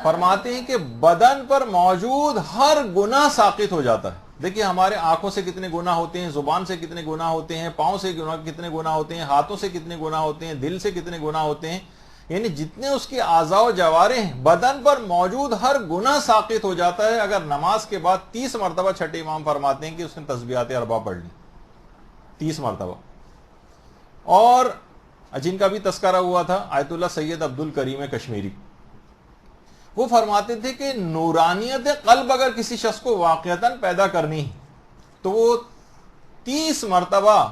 Speaker 1: فرماتے ہیں کہ بدن پر موجود ہر گناہ ساقط ہو جاتا ہے. دیکھیے ہمارے آنکھوں سے کتنے گناہ ہوتے ہیں، زبان سے کتنے گناہ ہوتے ہیں، پاؤں سے کتنے گناہ ہوتے ہیں، ہاتھوں سے کتنے گناہ ہوتے ہیں، دل سے کتنے گناہ ہوتے ہیں. یعنی جتنے اس کی اعضاء و جوارح ہیں بدن پر موجود ہر گناہ ساقط ہو جاتا ہے اگر نماز کے بعد 30 مرتبہ چھٹے امام فرماتے ہیں کہ اس نے تسبیحات اربع پڑھ لی 30 مرتبہ. اور جن کا بھی تذکرہ ہوا تھا آیت اللہ سید عبد الکریم کشمیری, وہ فرماتے تھے کہ نورانیت قلب اگر کسی شخص کو واقعتاً پیدا کرنی ہے تو وہ 30 مرتبہ,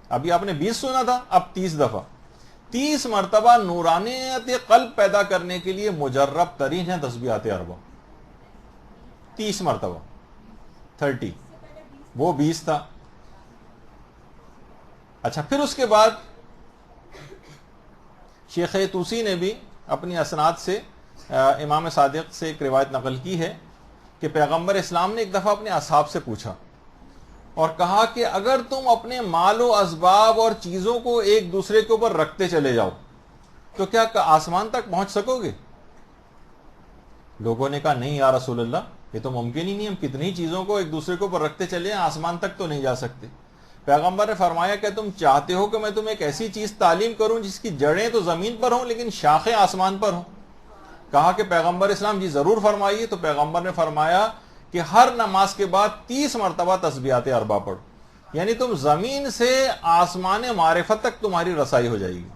Speaker 1: ابھی آپ نے 20 سنا تھا, اب 30 دفعہ 30 مرتبہ نورانیت قلب پیدا کرنے کے لیے مجرب ترین ہے تسبیحات اربع. 30 مرتبہ 30, وہ 20 تھا. اچھا, پھر اس کے بعد شیخ توسی نے بھی اپنی اسناد سے امام صادق سے ایک روایت نقل کی ہے کہ پیغمبر اسلام نے ایک دفعہ اپنے اصحاب سے پوچھا اور کہا کہ اگر تم اپنے مال و اسباب اور چیزوں کو ایک دوسرے کے اوپر رکھتے چلے جاؤ تو کیا آسمان تک پہنچ سکو گے؟ لوگوں نے کہا نہیں یا رسول اللہ, یہ تو ممکن ہی نہیں, ہم کتنی چیزوں کو ایک دوسرے کے اوپر رکھتے چلے ہیں, آسمان تک تو نہیں جا سکتے. پیغمبر نے فرمایا کہ تم چاہتے ہو کہ میں تمہیں ایک ایسی چیز تعلیم کروں جس کی جڑیں تو زمین پر ہوں لیکن شاخیں آسمان پر ہوں؟ کہا کہ پیغمبر اسلام جی ضرور فرمائیے. تو پیغمبر نے فرمایا کہ ہر نماز کے بعد 30 مرتبہ تسبیحات اربع پڑھو, یعنی تم زمین سے آسمان معرفت تک تمہاری رسائی ہو جائے گی.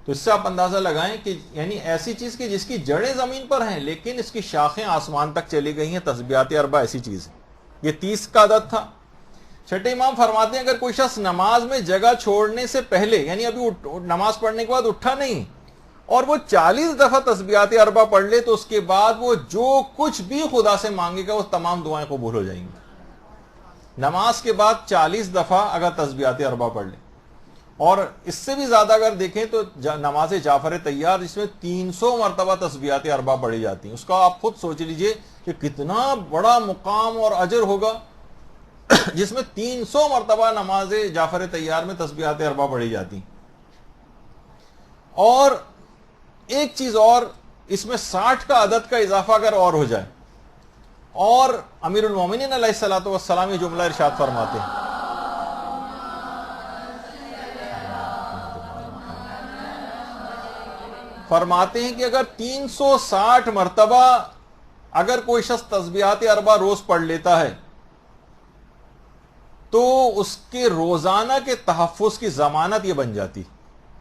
Speaker 1: تو اس سے آپ اندازہ لگائیں کہ یعنی ایسی چیز کی جس کی جڑیں زمین پر ہیں لیکن اس کی شاخیں آسمان تک چلی گئی ہیں, تسبیحات اربع ایسی چیز ہے. یہ 30 کا عدد تھا. چھٹے امام فرماتے ہیں اگر کوئی شخص نماز میں جگہ چھوڑنے سے پہلے, یعنی ابھی نماز پڑھنے کے بعد اٹھا نہیں اور وہ 40 دفعہ تسبیحات اربع پڑھ لے تو اس کے بعد وہ جو کچھ بھی خدا سے مانگے گا وہ تمام دعائیں قبول ہو جائیں گی. نماز کے بعد 40 دفعہ اگر تسبیحات اربع پڑھ لے, اور اس سے بھی زیادہ اگر دیکھیں تو نماز جعفر طیار جس میں 300 مرتبہ تسبیحات اربع پڑھی جاتی ہیں, اس کا آپ خود سوچ لیجئے کہ کتنا بڑا مقام اور اجر ہوگا جس میں 300 مرتبہ نماز جعفر طیار میں تسبیحات اربع پڑھی جاتی. اور ایک چیز اور, اس میں 60 کا عدد کا اضافہ اگر اور ہو جائے, اور امیر المومنین علیہ الصلوۃ والسلام یہ جملہ ارشاد فرماتے ہیں کہ اگر 360 مرتبہ اگر کوئی شخص تسبیحات اربع روز پڑھ لیتا ہے تو اس کے روزانہ کے تحفظ کی ضمانت یہ بن جاتی.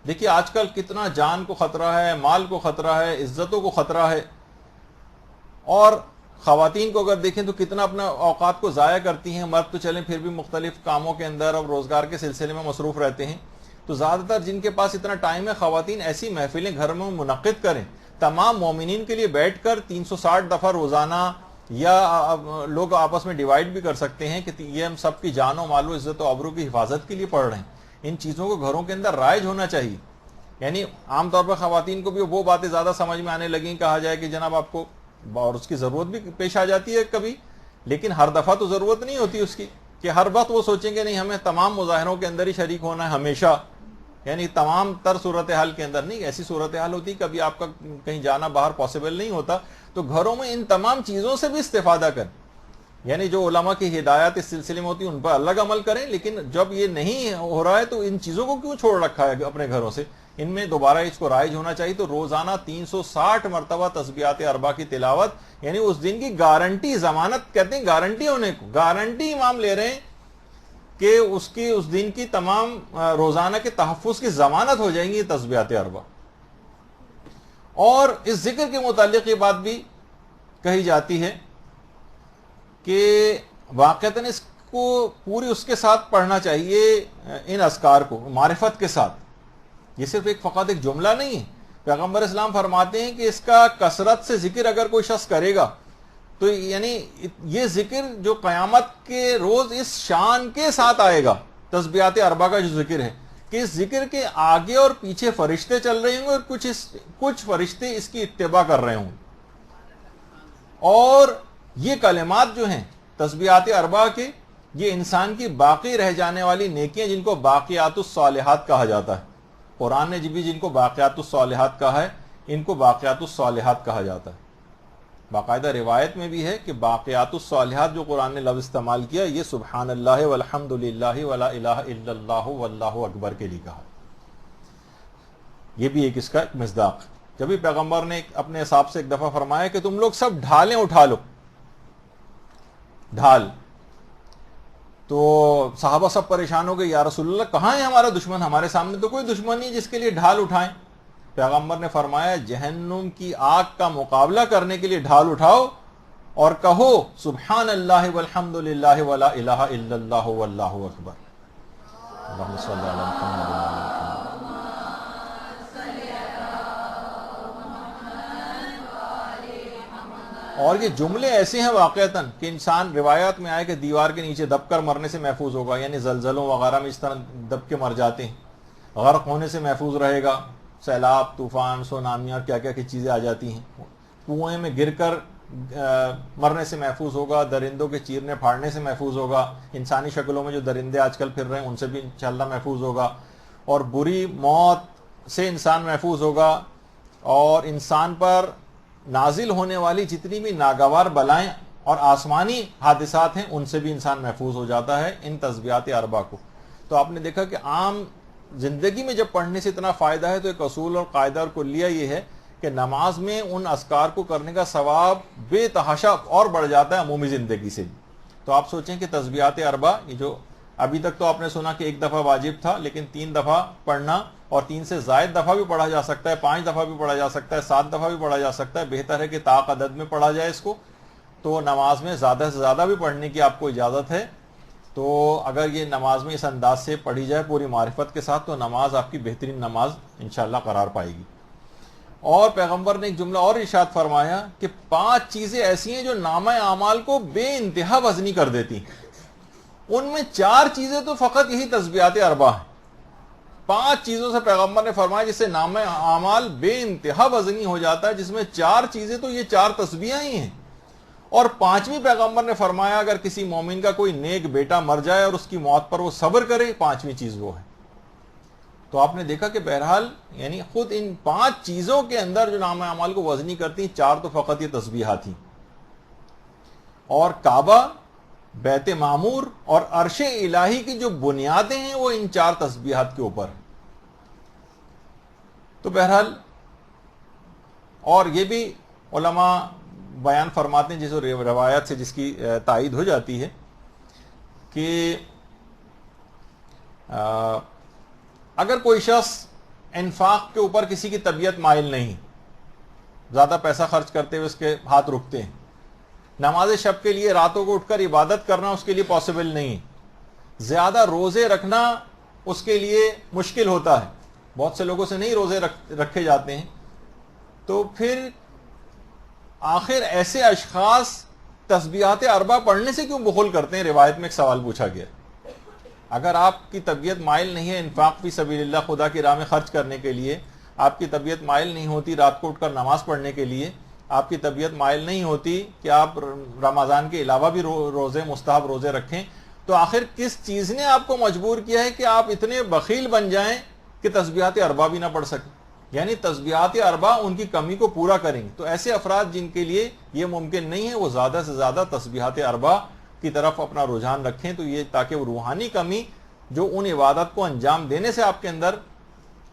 Speaker 1: دیکھیے آج کل کتنا جان کو خطرہ ہے, مال کو خطرہ ہے, عزتوں کو خطرہ ہے, اور خواتین کو اگر دیکھیں تو کتنا اپنا اوقات کو ضائع کرتی ہیں. مرد تو چلیں پھر بھی مختلف کاموں کے اندر اور روزگار کے سلسلے میں مصروف رہتے ہیں, تو زیادہ تر جن کے پاس اتنا ٹائم ہے خواتین ایسی محفلیں گھر میں منعقد کریں, تمام مومنین کے لیے بیٹھ کر 360 دفعہ روزانہ, یا لوگ آپس میں ڈیوائیڈ بھی کر سکتے ہیں کہ یہ ہم سب کی جان و مال و عزت و آبرو کی حفاظت کے لیے پڑھ رہے ہیں. ان چیزوں کو گھروں کے اندر رائج ہونا چاہیے. یعنی عام طور پر خواتین کو بھی وہ باتیں زیادہ سمجھ میں آنے لگیں, کہا جائے کہ جناب آپ کو, اور اس کی ضرورت بھی پیش آ جاتی ہے کبھی, لیکن ہر دفعہ تو ضرورت نہیں ہوتی اس کی کہ ہر وقت وہ سوچیں گے نہیں ہمیں تمام مظاہروں کے اندر ہی شریک ہونا ہے ہمیشہ, یعنی تمام تر صورتحال کے اندر نہیں. ایسی صورتحال ہوتی کبھی آپ کا کہیں جانا باہر پاسبل نہیں ہوتا, تو گھروں میں ان تمام چیزوں سے بھی استفادہ کریں. یعنی جو علماء کی ہدایات اس سلسلے میں ہوتی ہیں ان پر الگ عمل کریں, لیکن جب یہ نہیں ہو رہا ہے تو ان چیزوں کو کیوں چھوڑ رکھا ہے اپنے گھروں سے, ان میں دوبارہ اس کو رائج ہونا چاہیے. تو روزانہ 360 مرتبہ تسبیحات اربع کی تلاوت, یعنی اس دن کی گارنٹی, ضمانت کہتے ہیں گارنٹی ہونے کو, گارنٹی امام لے رہے ہیں کہ اس دن کی تمام روزانہ کے تحفظ کی ضمانت ہو جائیں گی تسبیحات اربع. اور اس ذکر کے متعلق یہ بات بھی کہی جاتی ہے کہ واقعتاً اس کو پوری اس کے ساتھ پڑھنا چاہیے, ان اذکار کو معرفت کے ساتھ. یہ صرف فقط ایک جملہ نہیں ہے. پیغمبر اسلام فرماتے ہیں کہ اس کا کثرت سے ذکر اگر کوئی شخص کرے گا تو یعنی یہ ذکر جو قیامت کے روز اس شان کے ساتھ آئے گا, تسبیحات اربع کا جو ذکر ہے, کہ اس ذکر کے آگے اور پیچھے فرشتے چل رہے ہوں گے اور کچھ فرشتے اس کی اتباع کر رہے ہوں. اور یہ کلمات جو ہیں تسبیحات اربع کے, یہ انسان کی باقی رہ جانے والی نیکیاں جن کو باقیات الصالحات کہا جاتا ہے. قرآن نے بھی جن کو باقیات الصالحات کہا ہے, ان کو باقیات الصالحات کہا جاتا ہے. باقاعدہ روایت میں بھی ہے کہ باقیات الصالحات جو قرآن نے لفظ استعمال کیا, یہ سبحان اللہ والحمد للہ ولا الہ الا اللہ واللہ اکبر کے لیے کہا. یہ بھی ایک اس کا مصداق. جب بھی پیغمبر نے اپنے حساب سے ایک دفعہ فرمایا کہ تم لوگ سب ڈھالیں اٹھا لو, ڈھال, تو صحابہ سب پریشان ہو گئے, یا رسول اللہ کہاں ہے ہمارا دشمن, ہمارے سامنے تو کوئی دشمن نہیں جس کے لیے ڈھال اٹھائیں. پیغمبر نے فرمایا جہنم کی آگ کا مقابلہ کرنے کے لیے ڈھال اٹھاؤ اور کہو سبحان اللہ والحمد للہ ولا الہ الا اللہ واللہ اکبر. اللہم صلی علی محمد وعلی آل محمد. اور یہ جملے ایسے ہیں واقعتاً کہ انسان, روایات میں آئے کہ دیوار کے نیچے دب کر مرنے سے محفوظ ہوگا, یعنی زلزلوں وغیرہ میں اس طرح دب کے مر جاتے ہیں, غرق ہونے سے محفوظ رہے گا, سیلاب, طوفان, سونامی اور کیا کیا کی چیزیں آ جاتی ہیں, کنویں میں گر کر مرنے سے محفوظ ہوگا, درندوں کے چیرنے پھاڑنے سے محفوظ ہوگا, انسانی شکلوں میں جو درندے آج کل پھر رہے ہیں ان سے بھی انشاءاللہ محفوظ ہوگا, اور بری موت سے انسان محفوظ ہوگا, اور انسان پر نازل ہونے والی جتنی بھی ناگوار بلائیں اور آسمانی حادثات ہیں ان سے بھی انسان محفوظ ہو جاتا ہے ان تسبیحات اربع کو. تو آپ نے دیکھا کہ عام زندگی میں جب پڑھنے سے اتنا فائدہ ہے تو ایک اصول اور قاعدہ اور کلیہ یہ ہے کہ نماز میں ان اذکار کو کرنے کا ثواب بے تحاشا اور بڑھ جاتا ہے عمومی زندگی سے بھی. تو آپ سوچیں کہ تسبیحات اربع یہ جو ابھی تک تو آپ نے سنا کہ ایک دفعہ واجب تھا, لیکن 3 دفعہ پڑھنا, اور 3 سے زائد دفعہ بھی پڑھا جا سکتا ہے, 5 دفعہ بھی پڑھا جا سکتا ہے, 7 دفعہ بھی پڑھا جا سکتا ہے. بہتر ہے کہ طاق عدد میں پڑھا جائے اس کو. تو نماز میں زیادہ سے زیادہ بھی پڑھنے کی آپ کو اجازت ہے. تو اگر یہ نماز میں اس انداز سے پڑھی جائے پوری معرفت کے ساتھ تو نماز آپ کی بہترین نماز انشاءاللہ قرار پائے گی. اور پیغمبر نے ایک جملہ اور ارشاد فرمایا کہ 5 چیزیں ایسی ہیں جو نامہ اعمال کو بے انتہا وزنی کر دیتی ہیں. ان میں 4 چیزیں تو فقط یہی تسبیحات اربع ہیں. 5 چیزوں سے پیغمبر نے فرمایا جس سے نامہ اعمال بے انتہا وزنی ہو جاتا ہے, جس میں 4 چیزیں تو یہ 4 تسبیحیں ہی ہیں. اور 5ویں پیغمبر نے فرمایا اگر کسی مومن کا کوئی نیک بیٹا مر جائے اور اس کی موت پر وہ صبر کرے, 5ویں چیز وہ ہے. تو آپ نے دیکھا کہ بہرحال یعنی خود ان 5 چیزوں کے اندر جو نامہ اعمال کو وزنی کرتی ہیں 4 تو فقط یہ تسبیحات ہیں. اور کعبہ, بیت معمور اور عرش الہی کی جو بنیادیں ہیں وہ ان 4 تسبیحات کے اوپر. تو بہرحال اور یہ بھی علماء بیان فرماتے ہیں جس روایات سے جس کی تائید ہو جاتی ہے کہ اگر کوئی شخص انفاق کے اوپر کسی کی طبیعت مائل نہیں, زیادہ پیسہ خرچ کرتے ہوئے اس کے ہاتھ رکتے ہیں, نماز شب کے لیے راتوں کو اٹھ کر عبادت کرنا اس کے لیے پاسبل نہیں, زیادہ روزے رکھنا اس کے لیے مشکل ہوتا ہے, بہت سے لوگوں سے نہیں روزے رکھے جاتے ہیں, تو پھر آخر ایسے اشخاص تسبیحات اربع پڑھنے سے کیوں بخل کرتے ہیں؟ روایت میں ایک سوال پوچھا گیا. اگر آپ کی طبیعت مائل نہیں ہے انفاق فی سبیل اللہ, خدا کی راہ میں خرچ کرنے کے لیے, آپ کی طبیعت مائل نہیں ہوتی رات کو اٹھ کر نماز پڑھنے کے لیے, آپ کی طبیعت مائل نہیں ہوتی کہ آپ رمضان کے علاوہ بھی روزے مستحب روزے رکھیں, تو آخر کس چیز نے آپ کو مجبور کیا ہے کہ آپ اتنے بخیل بن جائیں کہ تسبیحات اربع بھی نہ پڑھ سکیں؟ یعنی تسبیحات اربع ان کی کمی کو پورا کریں گے. تو ایسے افراد جن کے لیے یہ ممکن نہیں ہے وہ زیادہ سے زیادہ تسبیحات اربع کی طرف اپنا رجحان رکھیں, تو یہ تاکہ وہ روحانی کمی جو ان عبادت کو انجام دینے سے آپ کے اندر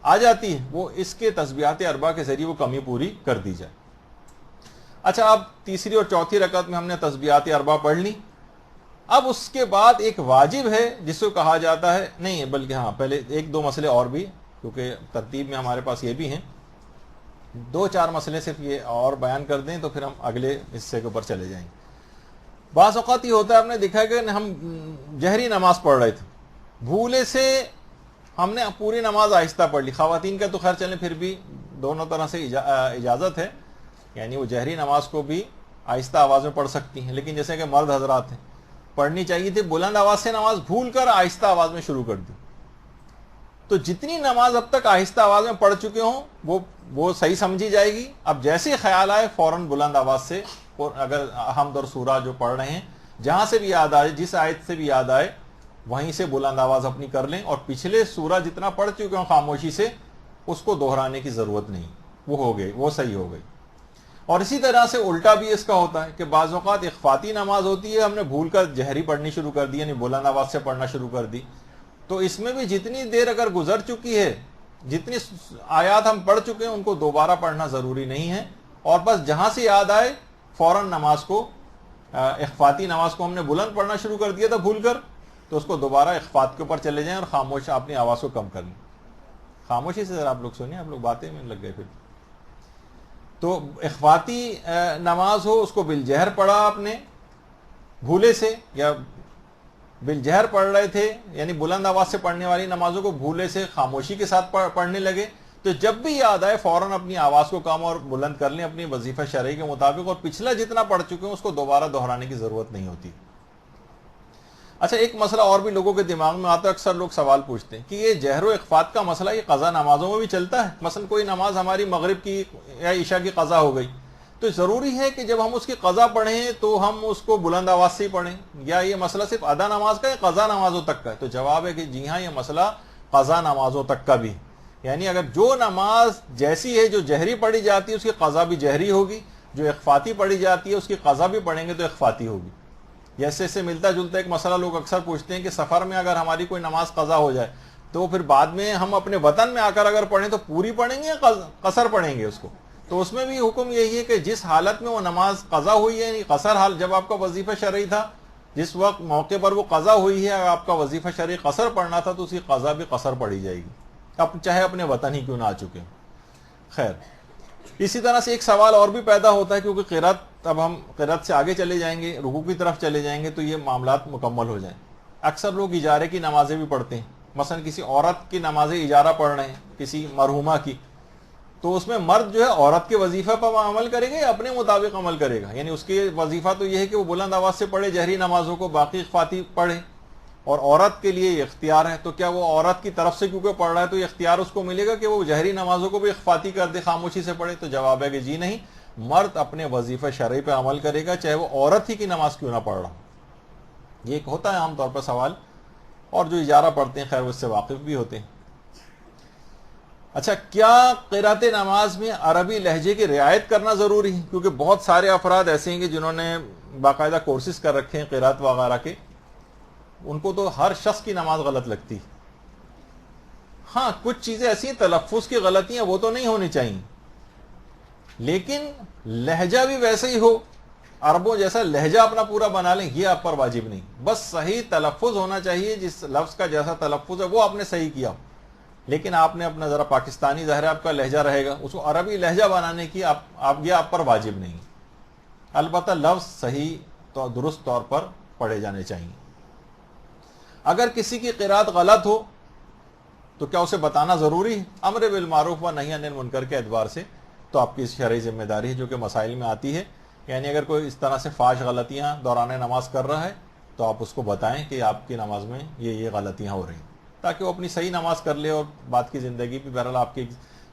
Speaker 1: آ جاتی ہے وہ اس کے تسبیحات اربع کے ذریعے وہ کمی پوری کر دی جائے. اچھا, اب تیسری اور چوتھی رکعت میں ہم نے تسبیحات اربع پڑھ لی. اب اس کے بعد ایک واجب ہے جس کو کہا جاتا ہے, نہیں بلکہ ہاں پہلے 1-2 مسئلے اور بھی, کیونکہ ترتیب میں ہمارے پاس یہ بھی ہیں, 2-4 مسئلے صرف یہ اور بیان کر دیں تو پھر ہم اگلے حصے کے اوپر چلے جائیں گے. بعض اوقات یہ ہوتا ہے, آپ نے دیکھا کہ ہم جہری نماز پڑھ رہے تھے, بھولے سے ہم نے پوری نماز آہستہ پڑھ لی. خواتین کا تو خیر چلیں پھر بھی دونوں طرح سے اجازت ہے, یعنی وہ جہری نماز کو بھی آہستہ آواز میں پڑھ سکتی ہیں, لیکن جیسے کہ مرد حضرات ہیں پڑھنی چاہیے تھی بلند آواز سے نماز, بھول کر آہستہ آواز میں شروع کر دی. تو جتنی نماز اب تک آہستہ آواز میں پڑھ چکے ہوں وہ صحیح سمجھی جائے گی. اب جیسے خیال آئے فوراً بلند آواز سے, اور اگر حمد اور سورہ جو پڑھ رہے ہیں جہاں سے بھی یاد آئے, جس آیت سے بھی یاد آئے وہیں سے بلند آواز اپنی کر لیں, اور پچھلے سورہ جتنا پڑھ چکے ہوں خاموشی سے اس کو دہرانے کی ضرورت نہیں, وہ ہو گئی, وہ صحیح ہو گئی. اور اسی طرح سے الٹا بھی اس کا ہوتا ہے کہ بعض اوقات اخفاتی نماز ہوتی ہے, ہم نے بھول کر جہری پڑھنی شروع کر دی, یعنی بلند آواز سے پڑھنا شروع کر دی. تو اس میں بھی جتنی دیر اگر گزر چکی ہے جتنی آیات ہم پڑھ چکے ہیں ان کو دوبارہ پڑھنا ضروری نہیں ہے، اور بس جہاں سے یاد آئے فوراً نماز کو، اخفاتی نماز کو ہم نے بلند پڑھنا شروع کر دیا تھا بھول کر، تو اس کو دوبارہ اخفات کے اوپر چلے جائیں اور خاموش اپنی آواز کو کم کر لیں. خاموشی سے ذرا آپ لوگ سنیں، آپ لوگ باتیں میں لگ گئے پھر. تو اخفاتی نماز ہو اس کو بالجہر پڑھا آپ نے بھولے سے، یا بالجہر پڑھ رہے تھے یعنی بلند آواز سے پڑھنے والی نمازوں کو بھولے سے خاموشی کے ساتھ پڑھنے لگے، تو جب بھی یاد آئے فوراً اپنی آواز کو کم اور بلند کر لیں اپنی وظیفہ شرعی کے مطابق، اور پچھلا جتنا پڑھ چکے ہیں اس کو دوبارہ دہرانے کی ضرورت نہیں ہوتی. اچھا، ایک مسئلہ اور بھی لوگوں کے دماغ میں آتا ہے، اکثر لوگ سوال پوچھتے ہیں کہ یہ جہر و اخفات کا مسئلہ یہ قضا نمازوں میں بھی چلتا ہے؟ مثلا کوئی نماز ہماری مغرب کی یا عشاء کی قضا ہو گئی، تو ضروری ہے کہ جب ہم اس کی قضا پڑھیں تو ہم اس کو بلند آواز سے ہی پڑھیں، یا یہ مسئلہ صرف ادا نماز کا یا قضا نمازوں تک کا ہے؟ تو جواب ہے کہ جی ہاں، یہ مسئلہ قضا نمازوں تک کا بھی، یعنی اگر جو نماز جیسی ہے جو جہری پڑھی جاتی ہے اس کی قضا بھی جہری ہوگی، جو اخفاتی پڑھی جاتی ہے اس کی قضا بھی پڑھیں گے تو اخفاتی ہوگی. جیسے سے ملتا جلتا ایک مسئلہ لوگ اکثر پوچھتے ہیں کہ سفر میں اگر ہماری کوئی نماز قضا ہو جائے تو پھر بعد میں ہم اپنے وطن میں آ کر اگر پڑھیں تو پوری پڑھیں گے یا قصر پڑھیں گے اس کو؟ تو اس میں بھی حکم یہی ہے کہ جس حالت میں وہ نماز قضا ہوئی ہے، یعنی قصر حال جب آپ کا وظیفہ شرعی تھا، جس وقت موقع پر وہ قضا ہوئی ہے، اگر آپ کا وظیفہ شرعی قصر پڑھنا تھا تو اس کی قضا بھی قصر پڑھی جائے گی، اب چاہے اپنے وطن ہی کیوں نہ آ چکے. خیر، اسی طرح سے ایک سوال اور بھی پیدا ہوتا ہے، کیونکہ قرات، اب ہم قرات سے آگے چلے جائیں گے، رکوع کی طرف چلے جائیں گے تو یہ معاملات مکمل ہو جائیں. اکثر لوگ اجارے کی نمازیں بھی پڑھتے ہیں، مثلا کسی عورت کی نماز اجارہ پڑھ رہے ہیں کسی مرحومہ کی، تو اس میں مرد جو ہے عورت کے وظیفہ پر عمل کرے گا یا اپنے مطابق عمل کرے گا؟ یعنی اس کی وظیفہ تو یہ ہے کہ وہ بلند آواز سے پڑھے جہری نمازوں کو، باقی اخفاتی پڑھے، اور عورت کے لیے یہ اختیار ہے. تو کیا وہ عورت کی طرف سے کیونکہ پڑھ رہا ہے تو یہ اختیار اس کو ملے گا کہ وہ جہری نمازوں کو بھی اخفاتی کر دے، خاموشی سے پڑھے؟ تو جواب ہے کہ جی نہیں، مرد اپنے وظیفہ شرعی پہ عمل کرے گا چاہے وہ عورت ہی کی نماز کیوں نہ پڑھ رہا. یہ ایک ہوتا ہے عام طور پر سوال، اور جو اجارہ پڑھتے ہیں خیر وہ اس سے واقف بھی ہوتے ہیں. اچھا، کیا قرات نماز میں عربی لہجے کی رعایت کرنا ضروری ہے؟ کیونکہ بہت سارے افراد ایسے ہیں کہ جنہوں نے باقاعدہ کورسز کر رکھے ہیں قرات وغیرہ کے، ان کو تو ہر شخص کی نماز غلط لگتی. ہاں، کچھ چیزیں ایسی ہیں تلفظ کی غلطیاں وہ تو نہیں ہونی چاہیے، لیکن لہجہ بھی ویسے ہی ہو، عربوں جیسا لہجہ اپنا پورا بنا لیں یہ آپ پر واجب نہیں. بس صحیح تلفظ ہونا چاہیے، جس لفظ کا جیسا تلفظ ہے وہ آپ نے صحیح کیا، لیکن آپ نے اپنا ذرا پاکستانی ظاہر آپ کا لہجہ رہے گا، اس کو عربی لہجہ بنانے کی یہ آپ پر واجب نہیں. البتہ لفظ صحیح تو درست طور پر پڑھے جانے چاہیے. اگر کسی کی قرات غلط ہو تو کیا اسے بتانا ضروری ہے؟ امر بالمعروف و نہی عن المنکر کے اعتبار سے تو آپ کی شرعی ذمہ داری ہے جو کہ مسائل میں آتی ہے. یعنی اگر کوئی اس طرح سے فاش غلطیاں دوران نماز کر رہا ہے تو آپ اس کو بتائیں کہ آپ کی نماز میں یہ غلطیاں ہو رہی ہیں، تاکہ وہ اپنی صحیح نماز کر لے، اور بات کی زندگی بھی بہرحال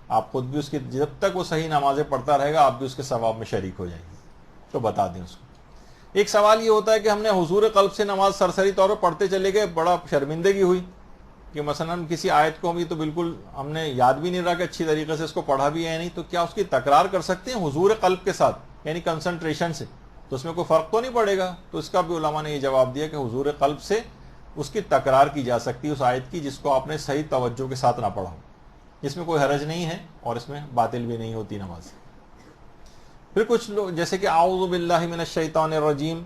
Speaker 1: آپ خود بھی اس کی، جب تک وہ صحیح نمازیں پڑھتا رہے گا آپ بھی اس کے ثواب میں شریک ہو جائیں گے، تو بتا دیں اس کو. ایک سوال یہ ہوتا ہے کہ ہم نے حضور قلب سے نماز سرسری طور پر پڑھتے چلے گئے، بڑا شرمندگی ہوئی کہ مثلا کسی آیت کو بھی تو بالکل ہم نے یاد بھی نہیں رہا کہ اچھی طریقے سے اس کو پڑھا بھی ہے نہیں، تو کیا اس کی تکرار کر سکتے ہیں حضور قلب کے ساتھ، یعنی کنسنٹریشن سے؟ تو اس میں کوئی فرق تو نہیں پڑے گا؟ تو اس کا بھی علماء نے یہ جواب دیا کہ حضور قلب سے اس کی تکرار کی جا سکتی ہے، اس آیت کی جس کو آپ نے صحیح توجہ کے ساتھ نہ پڑھا، اس میں کوئی حرج نہیں ہے اور اس میں باطل بھی نہیں ہوتی نماز. پھر کچھ لوگ جیسے کہ اعوذ باللہ من الشیطان الرجیم،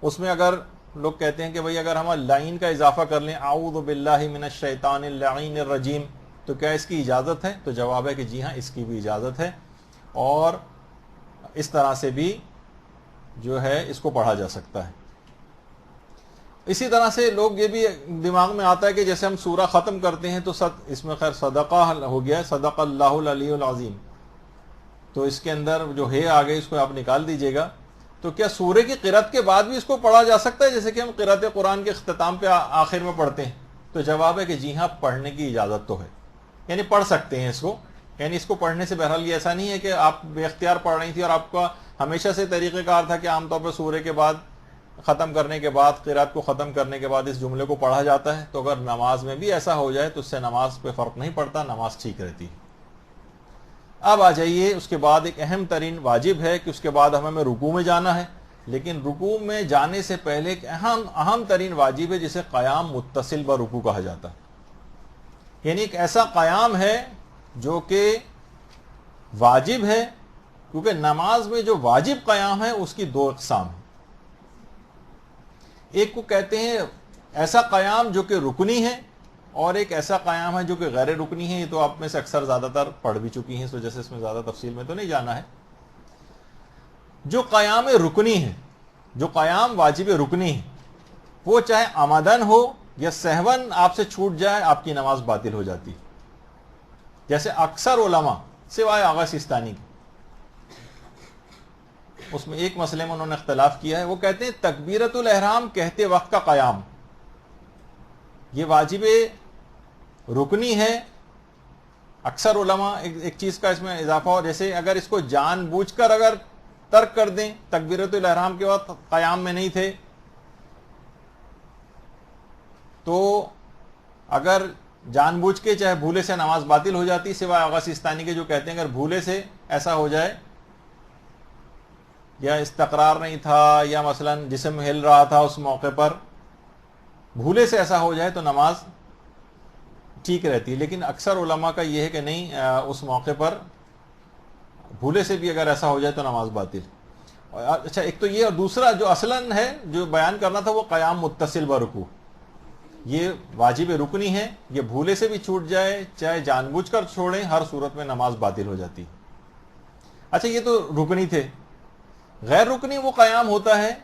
Speaker 1: اس میں اگر لوگ کہتے ہیں کہ بھئی اگر ہم لعین کا اضافہ کر لیں اعوذ باللہ من الشیطان اللعین الرجیم تو کیا اس کی اجازت ہے؟ تو جواب ہے کہ جی ہاں، اس کی بھی اجازت ہے، اور اس طرح سے بھی جو ہے اس کو پڑھا جا سکتا ہے. اسی طرح سے لوگ یہ بھی دماغ میں آتا ہے کہ جیسے ہم سورہ ختم کرتے ہیں تو اس میں خیر صدقہ ہو گیا، صدق اللہ العلی العظیم، تو اس کے اندر جو ہے آگے اس کو آپ نکال دیجئے گا. تو کیا سورہ کی قرات کے بعد بھی اس کو پڑھا جا سکتا ہے جیسے کہ ہم قرات قرآن کے اختتام پہ آخر میں پڑھتے ہیں؟ تو جواب ہے کہ جی ہاں، پڑھنے کی اجازت تو ہے، یعنی پڑھ سکتے ہیں اس کو. یعنی اس کو پڑھنے سے بہرحال یہ ایسا نہیں ہے کہ آپ بے اختیار پڑھ رہی تھی اور آپ کا ہمیشہ سے طریقہ کار تھا کہ عام طور پر سورہ کے بعد ختم کرنے کے بعد، قرات کو ختم کرنے کے بعد اس جملے کو پڑھا جاتا ہے. تو اگر نماز میں بھی ایسا ہو جائے تو اس سے نماز پہ فرق نہیں پڑتا، نماز ٹھیک رہتی ہے. اب آ جائیے، اس کے بعد ایک اہم ترین واجب ہے کہ اس کے بعد ہمیں رکوع میں جانا ہے، لیکن رکوع میں جانے سے پہلے ایک اہم ترین واجب ہے جسے قیام متصل برکوع کہا جاتا ہے. یعنی ایک ایسا قیام ہے جو کہ واجب ہے، کیونکہ نماز میں جو واجب قیام ہے اس کی دو اقسام ہیں. ایک کو کہتے ہیں ایسا قیام جو کہ رکنی ہے، اور ایک ایسا قیام ہے جو کہ غیر رکنی ہے. یہ تو آپ میں سے اکثر زیادہ تر پڑھ بھی چکی ہیں، اس وجہ سے اس میں زیادہ تفصیل میں تو نہیں جانا ہے. جو قیام رکنی ہے، جو قیام واجب رکنی ہے، وہ چاہے عمدن ہو یا سہون آپ سے چھوٹ جائے، آپ کی نماز باطل ہو جاتی. جیسے اکثر علماء سوائے آغا سیستانی کے، اس میں ایک مسئلے میں انہوں نے اختلاف کیا ہے. وہ کہتے ہیں تکبیرۃ الاحرام کہتے وقت کا قیام یہ واجب رکنی ہے. اکثر علماء ایک چیز کا اس میں اضافہ ہو، جیسے اگر اس کو جان بوجھ کر اگر ترک کر دیں، تکبیرۃ الاحرام کے وقت قیام میں نہیں تھے، تو اگر جان بوجھ کے چاہے بھولے سے نماز باطل ہو جاتی، سوائے آغا سیستانی کے جو کہتے ہیں اگر بھولے سے ایسا ہو جائے، یا استقرار نہیں تھا، یا مثلا جسم ہل رہا تھا اس موقع پر، بھولے سے ایسا ہو جائے تو نماز ٹھیک رہتی ہے. لیکن اکثر علماء کا یہ ہے کہ نہیں، اس موقع پر بھولے سے بھی اگر ایسا ہو جائے تو نماز باطل. اچھا، ایک تو یہ، اور دوسرا جو اصلاً ہے جو بیان کرنا تھا وہ قیام متصل برکوع، یہ واجب رکنی ہے. یہ بھولے سے بھی چھوٹ جائے چاہے جان بوجھ کر چھوڑیں، ہر صورت میں نماز باطل ہو جاتی. اچھا، یہ تو رکنی تھے. غیر رکنی وہ قیام ہوتا ہے،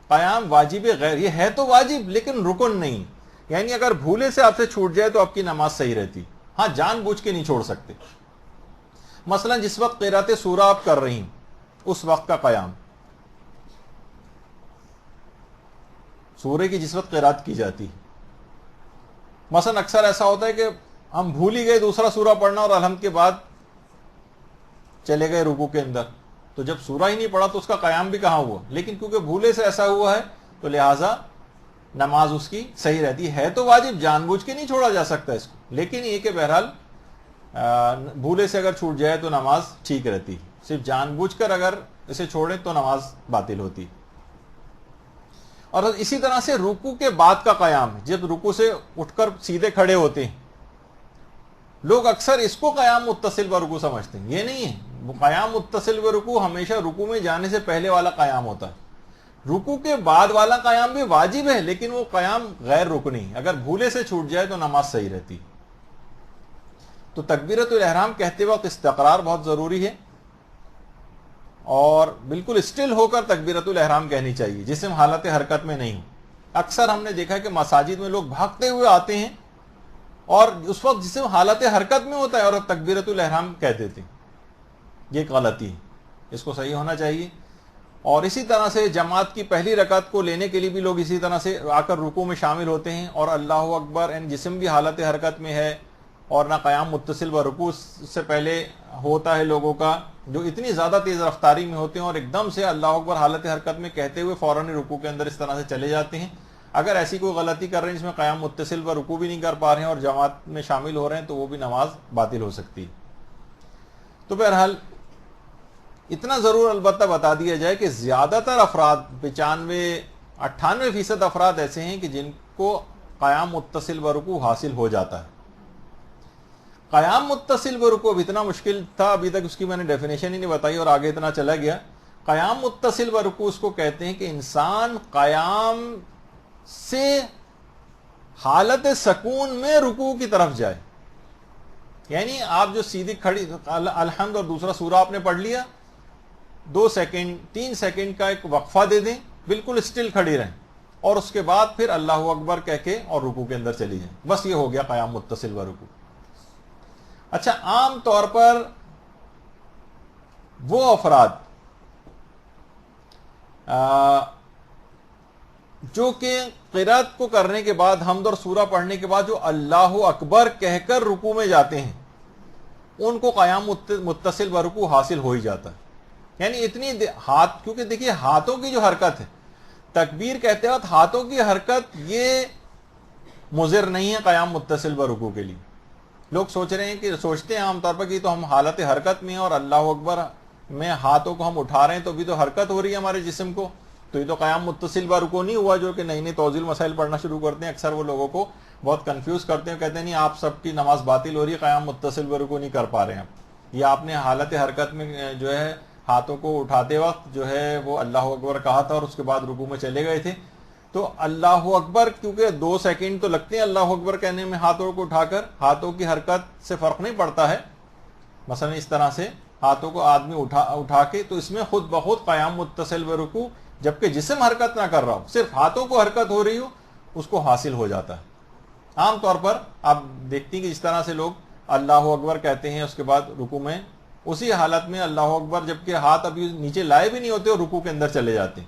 Speaker 1: قیام واجب غیر، یہ ہے تو واجب لیکن رکن نہیں. یعنی اگر بھولے سے آپ سے چھوٹ جائے تو آپ کی نماز صحیح رہتی. ہاں، جان بوجھ کے نہیں چھوڑ سکتے. مثلا جس وقت قرات سورہ آپ کر رہی ہیں اس وقت کا قیام، سورہ کی جس وقت قرات کی جاتی، مثلا اکثر ایسا ہوتا ہے کہ ہم بھول ہی گئے دوسرا سورہ پڑھنا اور الحمد کے بعد چلے گئے رکوع کے اندر، تو جب سورہ ہی نہیں پڑھا تو اس کا قیام بھی کہاں ہوا. لیکن کیونکہ بھولے سے ایسا ہوا ہے تو لہٰذا نماز اس کی صحیح رہتی ہے. تو واجب، جان بوجھ کے نہیں چھوڑا جا سکتا اس کو، لیکن یہ کہ بہرحال بھولے سے اگر چھوٹ جائے تو نماز ٹھیک رہتی. صرف جان بوجھ کر اگر اسے چھوڑیں تو نماز باطل ہوتی. اور اسی طرح سے رکوع کے بعد کا قیام، جب رکوع سے اٹھ کر سیدھے کھڑے ہوتے ہیں، لوگ اکثر اس کو قیام متصل برکوع سمجھتے ہیں. یہ نہیں ہے. قیام متصل برکوع ہمیشہ رکوع میں جانے سے پہلے والا قیام ہوتا ہے. رکوع کے بعد والا قیام بھی واجب ہے لیکن وہ قیام غیر رکنی، اگر بھولے سے چھوٹ جائے تو نماز صحیح رہتی. تو تکبیرۃ الاحرام کہتے وقت استقرار بہت ضروری ہے، اور بالکل اسٹل ہو کر تکبیرۃ الاحرام کہنی چاہیے، جسم حالت حرکت میں نہیں. اکثر ہم نے دیکھا کہ مساجد میں لوگ بھاگتے ہوئے آتے ہیں اور اس وقت جسم حالت حرکت میں ہوتا ہے اور تکبیرۃ الاحرام کہہ دیتے ہیں. یہ ایک غلطی ہے، اس کو صحیح ہونا چاہیے. اور اسی طرح سے جماعت کی پہلی رکعت کو لینے کے لیے بھی لوگ اسی طرح سے آ کر رکوع میں شامل ہوتے ہیں اور اللہ اکبر، جسم بھی حالت حرکت میں ہے اور نہ قیام متصل و رکوع سے پہلے ہوتا ہے لوگوں کا، جو اتنی زیادہ تیز رفتاری میں ہوتے ہیں اور ایک دم سے اللہ اکبر حالت حرکت میں کہتے ہوئے فوراً رکوع کے اندر اس طرح سے چلے جاتے ہیں. اگر ایسی کوئی غلطی کر رہے ہیں جس میں قیام متصل و رکوع بھی نہیں کر پا رہے ہیں اور جماعت میں شامل ہو رہے ہیں تو وہ بھی نماز باطل ہو سکتی ہے. تو بہرحال اتنا ضرور البتہ بتا دیا جائے کہ زیادہ تر افراد 95-98% افراد ایسے ہیں کہ جن کو قیام متصل برکوع حاصل ہو جاتا ہے. قیام متصل برکوع اب اتنا مشکل تھا، ابھی تک اس کی میں نے ڈیفینیشن ہی نہیں بتائی اور آگے اتنا چلا گیا. قیام متصل برکوع اس کو کہتے ہیں کہ انسان قیام سے حالت سکون میں رکوع کی طرف جائے. یعنی آپ جو سیدھی کھڑی الحمد اور دوسرا سورہ آپ نے پڑھ لیا، 2 سیکنڈ 3 سیکنڈ کا ایک وقفہ دے دیں، بالکل اسٹل کھڑی رہیں اور اس کے بعد پھر اللہ اکبر کہہ کے اور رکوع کے اندر چلی جائیں. بس یہ ہو گیا قیام متصل برکوع. اچھا، عام طور پر وہ افراد جو کہ قرات کو کرنے کے بعد حمد اور سورہ پڑھنے کے بعد جو اللہ اکبر کہہ کر رکوع میں جاتے ہیں، ان کو قیام متصل برکوع حاصل ہو ہی جاتا ہے. یعنی اتنی ہاتھ، کیونکہ دیکھیے ہاتھوں کی جو حرکت ہے، تکبیر کہتے وقت ہاتھوں کی حرکت یہ مضر نہیں ہے قیام متصل برکوع کے لیے. لوگ سوچتے ہیں عام طور پر کہ تو ہم حالت حرکت میں ہیں اور اللہ اکبر میں ہاتھوں کو ہم اٹھا رہے ہیں تو بھی تو حرکت ہو رہی ہے ہمارے جسم کو، تو یہ تو قیام متصل برکوع نہیں ہوا. جو کہ نئی نئی توضیح مسائل پڑھنا شروع کرتے ہیں اکثر وہ لوگوں کو بہت کنفیوز کرتے ہیں, کہتے ہیں نہیں آپ سب کی نماز باطل ہو رہی ہے, قیام متصل برکوع نہیں کر پا رہے ہیں آپ, یا آپ نے حالت حرکت میں جو ہے ہاتھوں کو اٹھاتے وقت جو ہے وہ اللہ اکبر کہا تھا اور اس کے بعد رکوع میں چلے گئے تھے, تو اللہ اکبر کیونکہ 2 سیکنڈ تو لگتے ہیں اللہ اکبر کہنے میں ہاتھوں کو اٹھا کر, ہاتھوں کی حرکت سے فرق نہیں پڑتا ہے. مثلا اس طرح سے ہاتھوں کو آدمی اٹھا کے, تو اس میں خود بخود قیام متصل برکوع, جبکہ جسم حرکت نہ کر رہا ہو, صرف ہاتھوں کو حرکت ہو رہی ہو, اس کو حاصل ہو جاتا ہے. عام طور پر آپ دیکھتی ہیں کہ جس طرح سے لوگ اللہ اکبر کہتے ہیں اس کے بعد رکوع میں اسی حالت میں اللہ اکبر جبکہ ہاتھ ابھی نیچے لائے بھی نہیں ہوتے اور رکوع کے اندر چلے جاتے ہیں,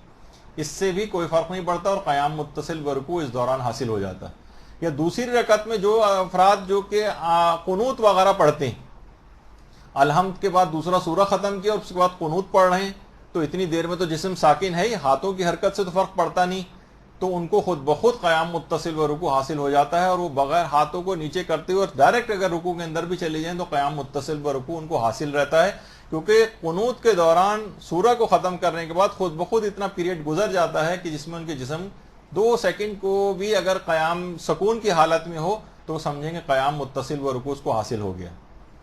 Speaker 1: اس سے بھی کوئی فرق نہیں پڑتا اور قیام متصل برکوع اس دوران حاصل ہو جاتا ہے. یا دوسری رکعت میں جو افراد جو کہ قنوت وغیرہ پڑھتے ہیں, الحمد کے بعد دوسرا سورہ ختم کیا اور اس کے بعد قنوت پڑھ رہے ہیں, تو اتنی دیر میں تو جسم ساکن ہے ہی, ہاتھوں کی حرکت سے تو فرق پڑتا نہیں, تو ان کو خود بخود قیام متصل برکوع حاصل ہو جاتا ہے, اور وہ بغیر ہاتھوں کو نیچے کرتے ہوئے ڈائریکٹ اگر رکوع کے اندر بھی چلے جائیں تو قیام متصل برکوع ان کو حاصل رہتا ہے, کیونکہ قنوت کے دوران سورہ کو ختم کرنے کے بعد خود بخود اتنا پیریڈ گزر جاتا ہے کہ جس میں ان کے جسم 2 سیکنڈ کو بھی اگر قیام سکون کی حالت میں ہو تو سمجھیں گے قیام متصل برکوع اس کو حاصل ہو گیا.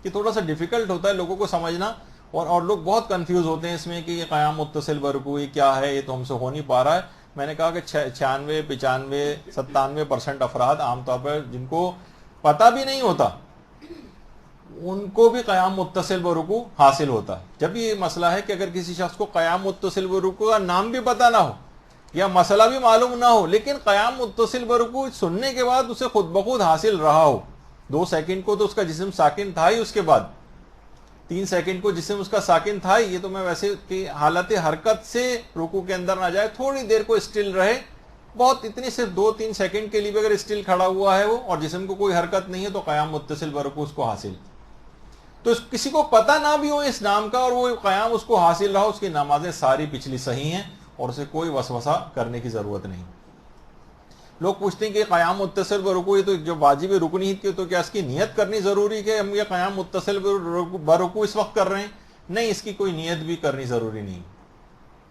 Speaker 1: یہ تھوڑا سا ڈیفیکلٹ ہوتا ہے لوگوں کو سمجھنا, اور لوگ بہت کنفیوز ہوتے ہیں اس میں کہ یہ قیام متصل برکوع کیا ہے, یہ تو ہم سے ہو نہیں پا رہا ہے. میں نے کہا کہ 96, 95, 97% افراد عام طور پر جن کو پتہ بھی نہیں ہوتا ان کو بھی قیام متصل برکوع حاصل ہوتا ہے. جب یہ مسئلہ ہے کہ اگر کسی شخص کو قیام متصل برکوع کا نام بھی پتہ نہ ہو یا مسئلہ بھی معلوم نہ ہو, لیکن قیام متصل برکوع سننے کے بعد اسے خود بخود حاصل رہا ہو, 2 سیکنڈ کو تو اس کا جسم ساکن تھا ہی, اس کے بعد 3 سیکنڈ کو جسم اس کا ساکن تھا ہی, یہ تو میں ویسے کہ حالت حرکت سے رکوع کے اندر نہ جائے, تھوڑی دیر کو اسٹل رہے, بہت اتنی صرف 2-3 سیکنڈ کے لیے بھی اگر اسٹل کھڑا ہوا ہے وہ اور جسم کو کوئی حرکت نہیں ہے تو قیام متصل برکوع اس کو حاصل. تو کسی کو پتہ نہ بھی ہو اس نام کا اور وہ قیام اس کو حاصل رہا, اس کی نمازیں ساری پچھلی صحیح ہیں اور اسے کوئی وسوسہ کرنے کی ضرورت نہیں. لوگ پوچھتے ہیں کہ قیام متصل برکوع تو جو واجب رکنی ہے تو کیا اس کی نیت کرنی ضروری ہے کہ ہم یہ قیام متصل برکوع اس وقت کر رہے ہیں؟ نہیں, اس کی کوئی نیت بھی کرنی ضروری نہیں,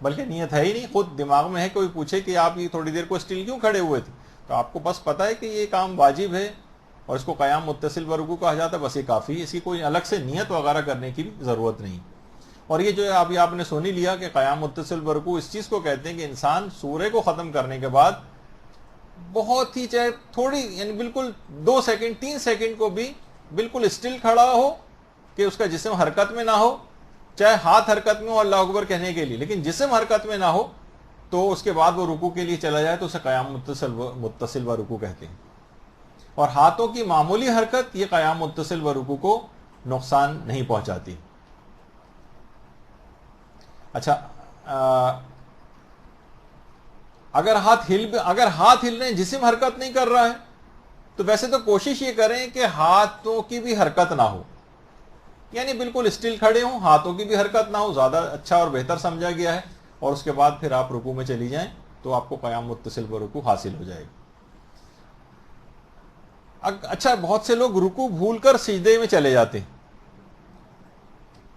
Speaker 1: بلکہ نیت ہے ہی نہیں. خود دماغ میں ہے, کوئی پوچھے کہ آپ یہ تھوڑی دیر کو اسٹل کیوں کھڑے ہوئے تھے, تو آپ کو بس پتا ہے کہ یہ کام واجب ہے اور اس کو قیام متصل برکوع کہا جاتا ہے, بس یہ کافی ہے, اس کی کوئی الگ سے نیت وغیرہ کرنے کی بھی ضرورت نہیں. اور یہ جو ہے ابھی آپ نے سن ہی لیا کہ قیام متصل برکوع اس چیز کو کہتے ہیں کہ انسان سورہ کو ختم کرنے کے بعد بہت ہی چاہے تھوڑی یعنی بالکل 2 سیکنڈ 3 سیکنڈ کو بھی بالکل اسٹل کھڑا ہو کہ اس کا جسم حرکت میں نہ ہو, چاہے ہاتھ حرکت میں ہو اللہ اکبر کہنے کے لیے, لیکن جسم حرکت میں نہ ہو, تو اس کے بعد وہ رکوع کے لیے چلا جائے تو اسے قیام متصل برکوع کہتے ہیں. اور ہاتھوں کی معمولی حرکت یہ قیام متصل برکوع کو نقصان نہیں پہنچاتی. اچھا, اگر ہاتھ ہل رہے ہیں, جسم حرکت نہیں کر رہا ہے, تو ویسے تو کوشش یہ کریں کہ ہاتھوں کی بھی حرکت نہ ہو, یعنی بالکل اسٹل کھڑے ہوں, ہاتھوں کی بھی حرکت نہ ہو, زیادہ اچھا اور بہتر سمجھا گیا ہے. اور اس کے بعد پھر آپ رکوع میں چلی جائیں تو آپ کو قیام متصل برکوع حاصل ہو جائے گی. اچھا, بہت سے لوگ رکوع بھول کر سجدے میں چلے جاتے ہیں,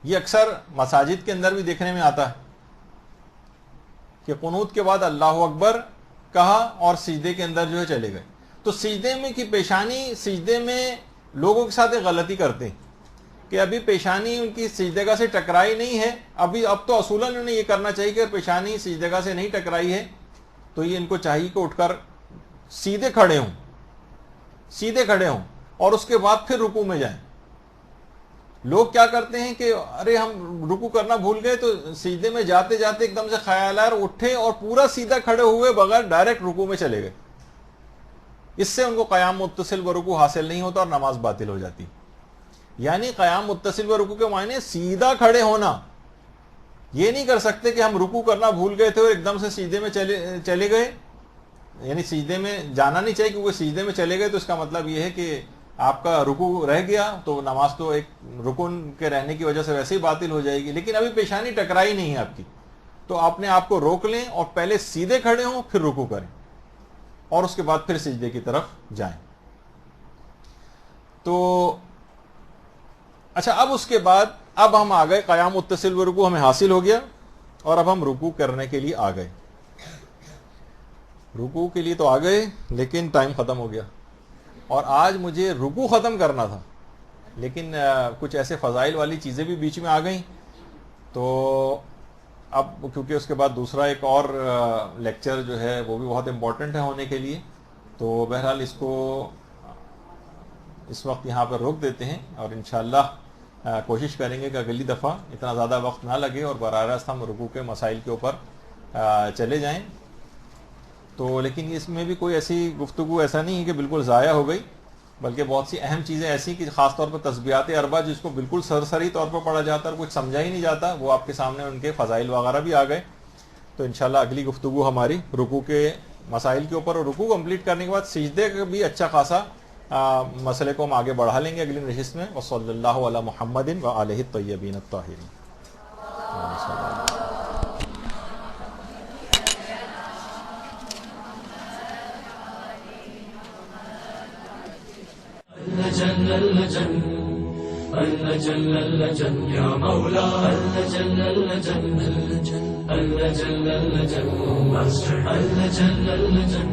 Speaker 1: یہ اکثر مساجد کے اندر بھی دیکھنے میں آتا ہے کہ قنوت کے بعد اللہ اکبر کہا اور سجدے کے اندر جو ہے چلے گئے. تو سجدے میں کی پیشانی, سجدے میں لوگوں کے ساتھ ایک غلطی کرتے ہیں کہ ابھی پیشانی ان کی سجدگاہ سے ٹکرائی نہیں ہے, اب تو اصولاً انہیں یہ کرنا چاہیے کہ پیشانی سجدگاہ سے نہیں ٹکرائی ہے تو یہ ان کو چاہیے کہ اٹھ کر سیدھے کھڑے ہوں اور اس کے بعد پھر رکوع میں جائیں. لوگ کیا کرتے ہیں کہ ارے ہم رکوع کرنا بھول گئے, تو سجدے میں جاتے جاتے ایک دم سے خیال آیا, اٹھے اور پورا سیدھا کھڑے ہوئے بغیر ڈائریکٹ رکوع میں چلے گئے. اس سے ان کو قیام متصل برکوع حاصل نہیں ہوتا اور نماز باطل ہو جاتی. یعنی قیام متصل برکوع کے معنی سیدھا کھڑے ہونا, یہ نہیں کر سکتے کہ ہم رکوع کرنا بھول گئے تھے اور ایک دم سے سجدے میں چلے گئے. یعنی سجدے میں جانا نہیں چاہیے, کیونکہ سجدے میں چلے گئے تو اس کا مطلب یہ ہے کہ آپ کا رکوع رہ گیا, تو نماز تو ایک رکن کے رہنے کی وجہ سے ویسے ہی باطل ہو جائے گی. لیکن ابھی پیشانی ٹکرائی نہیں ہے آپ کی, تو اپنے آپ کو روک لیں اور پہلے سیدھے کھڑے ہوں, پھر رکوع کریں اور اس کے بعد پھر سجدے کی طرف جائیں. تو اچھا, اب اس کے بعد اب ہم آ گئے, قیام متصل برکوع ہمیں حاصل ہو گیا اور اب ہم رکوع کرنے کے لیے آ گئے. رکوع کے لیے تو آ گئے لیکن ٹائم ختم ہو گیا. اور آج مجھے رکوع ختم کرنا تھا، لیکن کچھ ایسے فضائل والی چیزیں بھی بیچ میں آ گئیں، تو اب کیونکہ اس کے بعد دوسرا ایک اور لیکچر جو ہے وہ بھی بہت امپورٹنٹ ہے ہونے کے لیے، تو بہرحال اس کو اس وقت یہاں پر روک دیتے ہیں، اور انشاءاللہ کوشش کریں گے کہ اگلی دفعہ اتنا زیادہ وقت نہ لگے اور براہ راست ہم رکوع کے مسائل کے اوپر چلے جائیں. تو لیکن اس میں بھی کوئی ایسی گفتگو ایسا نہیں ہے کہ بالکل ضائع ہو گئی، بلکہ بہت سی اہم چیزیں ایسی کہ خاص طور پر تسبیحات اربع جس کو بالکل سرسری طور پر پڑھا جاتا ہے اور کچھ سمجھا ہی نہیں جاتا، وہ آپ کے سامنے ان کے فضائل وغیرہ بھی آ گئے. تو انشاءاللہ اگلی گفتگو ہماری رکوع کے مسائل کے اوپر، اور رکوع کمپلیٹ کرنے کے بعد سجدے کا بھی اچھا خاصا مسئلے کو ہم آگے بڑھا لیں گے اگلی نشست میں. وصلی اللہ علی محمد وآلہ الطیبین الطاہرین.
Speaker 5: اللجن اللجن اللجن اللجن يا مولا اللجن اللجن اللجن اللجن اللجن اللجن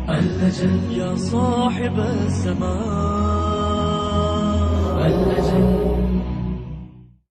Speaker 5: اللجن يا صاحب السماء اللجن